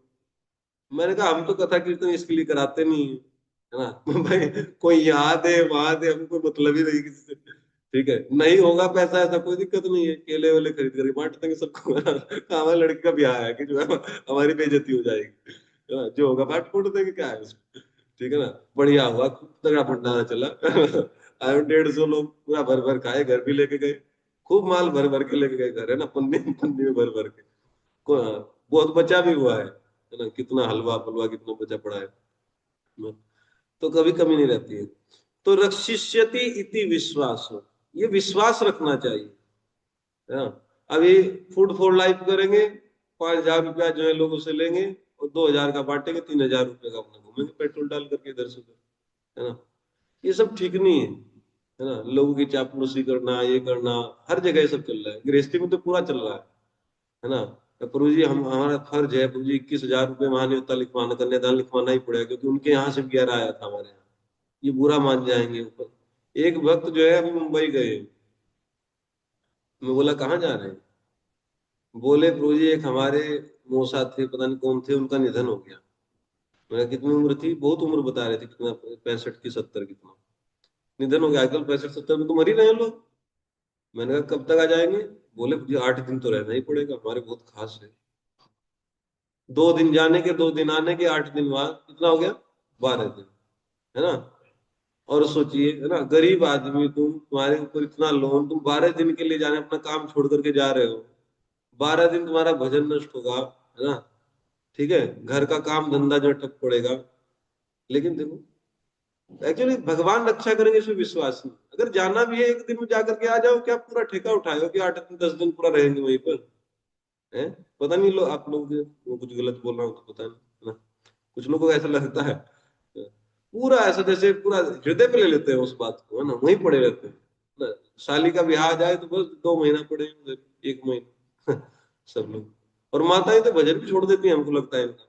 मैंने कहा हम तो कथा कीर्तन इसके लिए कराते नहीं है ना। भाई कोई यहाँ दे वहां दे, हमको कोई मतलब ही नहीं किसी से, ठीक है, नहीं होगा पैसा, ऐसा कोई दिक्कत नहीं है, केले वेले खरीद करके बांट देंगे सबको। हमारे लड़के का ब्याह है कि जो है हमारी बेइज्जती हो जाएगी, है ना, जो होगा बांट फूट देंगे, क्या है उसमें, ठीक है ना। बढ़िया हुआ, खूब तगड़ा भंडारा चला। आए 150 लोग पूरा भर भर खाए, घर भी लेके गए, खूब माल भर भर के लेके गए घर, है ना, पन्नी पन्नी में भर भर के। बहुत बचा भी हुआ है ना, कितना हलवा फलवा कितना बचा पड़ा है। तो कभी कमी नहीं रहती है। तो रक्षिष्यति इति विश्वास, ये विश्वास रखना चाहिए, है ना। अभी फूड फॉर लाइफ करेंगे, 5,000 रुपया जो है लोगों से लेंगे और 2,000 का बांटेंगे, 3,000 रुपये का अपना घूमेंगे पेट्रोल डाल करके इधर से उधर, है ना। ये सब ठीक नहीं है ना। लोगों की चापलूसी करना, ये करना, हर जगह ये सब चल रहा है। गृहस्थी में तो पूरा चल रहा है ना। तो प्रभु जी, हम हमारा फर्ज है प्रभु जी, 21,000 रुपये महान्योता लिखवाना, कन्यादान लिखवाना ही पड़ेगा, क्योंकि उनके यहाँ से 11 आया था हमारे यहाँ। ये बुरा मान जाएंगे। एक भक्त जो है अभी मुंबई गए, मैं बोला कहाँ जा रहे हैं? बोले प्रभु जी एक हमारे मौसा थे, पता नहीं कौन थे, उनका निधन हो गया। मैंने कितनी उम्र थी? बहुत उम्र बता रहे थे, कितना 65 की 70 कितना, निधन हो गया। आजकल 65-70 में तो मर ही रहे हैं लोग। मैंने कहा कब तक आ जाएंगे? बोले जी 8 दिन तो रहना ही पड़ेगा, हमारे बहुत खास है। 2 दिन जाने के, 2 दिन आने के, 8 दिन बाद कितना हो गया? 12 दिन, है ना। और सोचिए, है ना, गरीब आदमी तुम, तुम्हारे ऊपर इतना लोन, तुम 12 दिन के लिए जाने अपना काम छोड़ करके जा रहे हो। 12 दिन तुम्हारा भजन नष्ट होगा, है ना। ठीक है, घर का काम धंधा जो ठप पड़ेगा। लेकिन देखो, एक्चुअली भगवान रक्षा करेंगे इसमें विश्वास नहीं। अगर जाना भी है एक दिन में जाकर के आ जाओ, क्या पूरा ठेका उठाए कि 8 दिन 10 दिन पूरा रहेंगे वहीं पर? है, पता नहीं लोग, आप लोग वो कुछ गलत बोल रहा हूँ तो पता नहीं, है ना। कुछ लोगों को ऐसा लगता है, पूरा ऐसा जैसे पूरा हृदय पे ले लेते हैं उस बात को, है ना, वहीं पड़े रहते हैं ना। साली का ब्याह आ जाए तो बस 2 महीना पड़े उधर, 1 महीना सब लोग। और माताएं तो भजन भी छोड़ देती है, हमको लगता है इनका,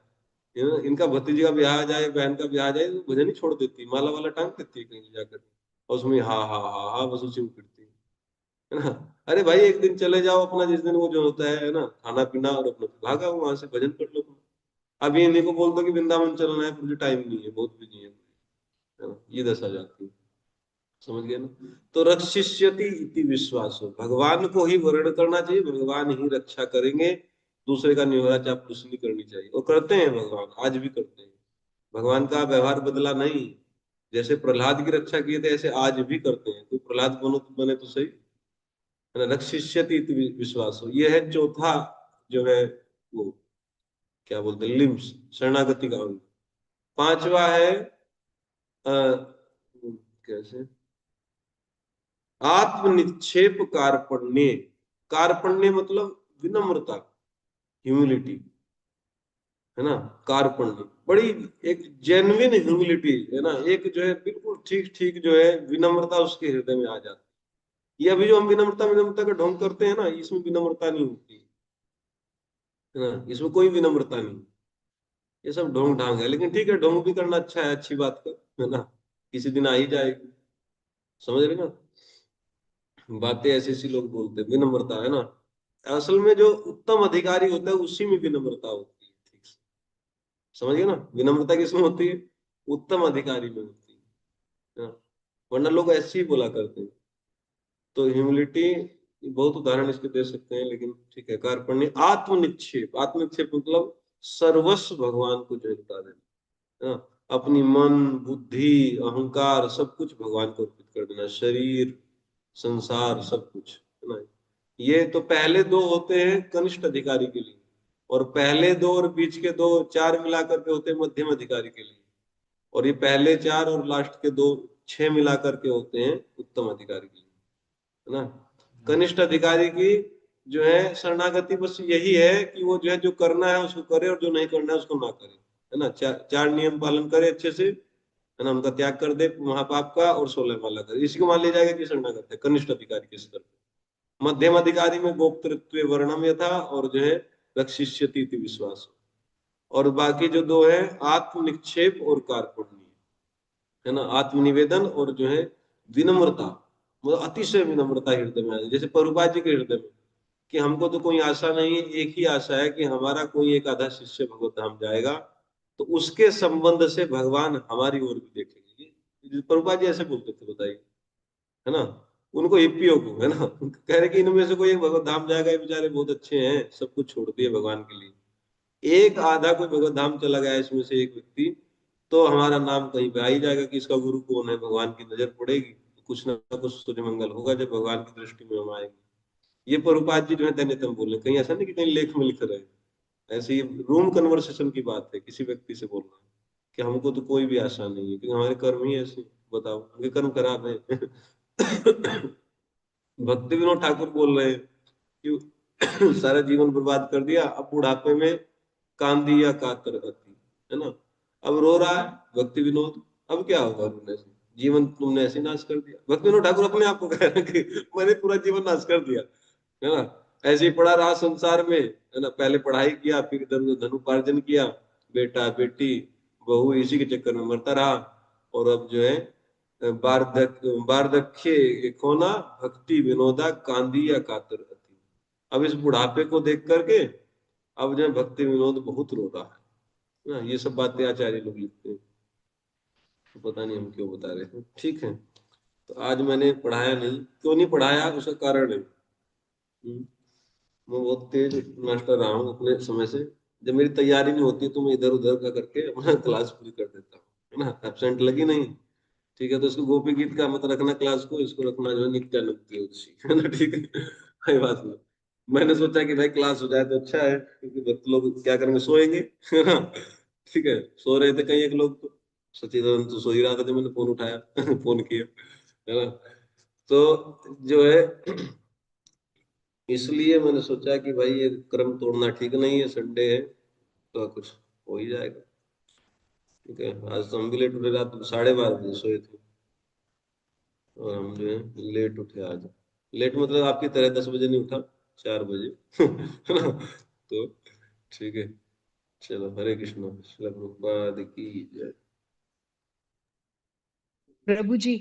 है ना। इनका भतीजी का ब्याह आ जाए, बहन का ब्याह आ जाए, तो भजन ही छोड़ देती, माला वाला टांग देती है कहीं जाकर, और उसमें हा हा हा हा बस उसी में फिरती है ना। अरे भाई एक दिन चले जाओ अपना, जिस दिन वो जो होता है ना, खाना पीना, और अपना भागा वहां से भजन कर लो। अभी इन्हीं को बोल दो कि वृंदावन चलना है, मुझे टाइम नहीं है, बहुत बिजी है ना, ये दशा जाती है। समझ गए ना। तो रक्षिष्यति इति विश्वासो, भगवान को ही वर्ण करना चाहिए, भगवान ही रक्षा करेंगे। दूसरे का निहोरा चापलूसी नहीं करनी चाहिए, और करते हैं भगवान, आज भी करते हैं। भगवान का व्यवहार बदला नहीं। जैसे प्रहलाद की रक्षा किए थे, ऐसे आज भी करते हैं। तो प्रहलाद बनो तो बने तो सही, है ना। रक्षिष्यति इति विश्वासो, ये है चौथा जो है वो, क्या बोलते हैं, लिम्स, शरणागति का अंग। पांचवा है कैसे, आत्मनिक्षेप कार्पण्य। कार्पण्य मतलब विनम्रता, ह्यूमिलिटी, है ना। कार्पण्य बड़ी एक जेन्युइन ह्यूमिलिटी, है ना। एक जो है बिल्कुल ठीक ठीक जो है विनम्रता उसके हृदय में आ जाती है। ये अभी जो हम विनम्रता विनम्रता का ढोंग करते हैं ना, इसमें विनम्रता नहीं होती, है ना। इसमें कोई विनम्रता नहीं, ये सब ढोंग ढांग है। लेकिन ठीक है, ढोंग भी करना अच्छा है, अच्छी बात का, है ना। किसी दिन आ ही जाएगी, समझ रहे ना। बातें ऐसी ऐसी लोग बोलते हैं, विनम्रता, है ना। असल में जो उत्तम अधिकारी होता है उसी में विनम्रता होती है, ठीक से समझिए ना। विनम्रता किसमें होती है? उत्तम अधिकारी में होती है ना? वरना लोग ऐसे ही बोला करते हैं। तो ह्यूमिलिटी, बहुत उदाहरण इसके दे सकते हैं, लेकिन ठीक है। कार्पण्य, आत्मनिक्षेप, आत्मनिक्षेप मतलब सर्वस्व भगवान को जो बता देना, है ना। अपनी मन बुद्धि अहंकार सब कुछ भगवान को अर्पित कर देना, शरीर संसार सब कुछ, है ना। ये तो पहले दो होते हैं कनिष्ठ अधिकारी के लिए, और पहले दो और बीच के दो, 4 मिलाकर के होते हैं मध्यम अधिकारी के लिए, और ये पहले 4 और लास्ट के दो, 6 मिलाकर के होते हैं उत्तम अधिकारी के लिए, है ना। कनिष्ठ अधिकारी की जो है शरणागति बस यही है कि वो जो है जो करना है उसको करे, और जो नहीं करना है उसको ना करे, है ना। 4 नियम पालन करे अच्छे से, है ना। उनका त्याग कर दे महापाप का, और 16 माला करे, इसी को मान लिया जाएगा कि शरणागत है कनिष्ठ अधिकारी के स्तर पर। मध्यम अधिकारी में गोप्तृत्व वर्णम यथा, और जो है रक्षिष्यति इति विश्वास। और बाकी जो दो है आत्मनिक्षेप और कार्पण्य, है ना। आत्मनिवेदन और जो है विनम्रता, मतलब अतिशय विनम्रता हृदय में आ जाए, जैसे प्रभुपाद जी के हृदय में, कि हमको तो कोई आशा नहीं है, एक ही आशा है कि हमारा कोई एक आधा शिष्य भगवत धाम जाएगा, तो उसके संबंध से भगवान हमारी ओर भी देखेंगे। प्रभुपाद जी ऐसे बोलते थे, बताइए, है ना। उनको हिप्पियों को, है ना, कह रहे कि इनमें से कोई एक भगवत धाम जाएगा, ये बेचारे बहुत अच्छे हैं, सब कुछ छोड़ दिए भगवान के लिए। एक आधा कोई भगवत धाम चला गया इसमें से एक व्यक्ति, तो हमारा नाम कहीं पे आ ही जाएगा कि इसका गुरु कौन है, भगवान की नजर पड़ेगी, तो कुछ ना कुछ सूर्य मंगल होगा जब भगवान की दृष्टि में हम आएंगे। ये प्रभुपाद जी जो है दैन्यतम बोल रहे हैं, कहीं ऐसा नहीं कि कहीं लेख में लिख रहे हैं, ऐसे ही रूम कन्वर्सेशन की बात है, किसी व्यक्ति से बोलना कि हमको तो कोई भी आशा नहीं है, क्योंकि हमारे कर्म ही ऐसे, बताओ उनके कर्म खराब है। भक्ति विनोद ठाकुर बोल रहे हैं कि सारा जीवन बर्बाद कर दिया, अब बुढ़ापे में कांदी या कातर गति, है ना, अब रो रहा है भक्ति विनोद, अब क्या होगा रोने से, जीवन तुमने ऐसे नाश कर दिया। भक्ति विनोद ठाकुर अपने आप को कह रहे हैं कि मैंने पूरा जीवन नाश कर दिया, है ना, ऐसे ही पड़ा रहा संसार में, है ना, पहले पढ़ाई किया, फिर इधर उधर धनुपार्जन किया, बेटा बेटी बहू इसी के चक्कर में मरता रहा, और अब जो है वार्धक्य खोना भक्ति विनोदा कांदी या कातर गति। अब इस बुढ़ापे को देख करके अब जो है भक्ति विनोद बहुत रो रहा है ना, ये सब बातें आचार्य लोग लिखते हैं, तो पता नहीं हम क्यों बता रहे हैं। ठीक है, तो आज मैंने पढ़ाया नहीं, क्यों नहीं पढ़ाया उसका कारण है, मैं बहुत तेज मास्टर रहा हूँ अपने समय से, जब मेरी तैयारी नहीं होती तो मैं इधर उधर का करके अपना क्लास पूरी कर देता हूँ, है ना, एब्सेंट लगी नहीं, ठीक है, तो इसको गोपी गीत का मत रखना क्लास को, इसको रखना जो है नित्यानंद की उसी, है ना, ठीक है, कोई बात नहीं। मैंने सोचा कि भाई क्लास हो जाए तो अच्छा है, क्योंकि भक्त लोग क्या करेंगे, सोएंगे, है ना, ठीक है, सो रहे थे कई एक लोग, तो सचिदानंद तो सो ही रहा था जब मैंने फोन उठाया, फोन किया, है ना, तो जो है इसलिए मैंने सोचा कि भाई ये क्रम तोड़ना ठीक नहीं है, संडे है तो कुछ हो ही जाएगा। ठीक है, आज तो हम भी लेट उठे, रात 12:30 बजे सोए थे, और हम जो है लेट उठे आज, लेट मतलब आपकी तरह 10 बजे नहीं उठा, 4 बजे, है ना, तो ठीक है, चलो, हरे कृष्ण, श्रील प्रभुपाद की जय। प्रभु जी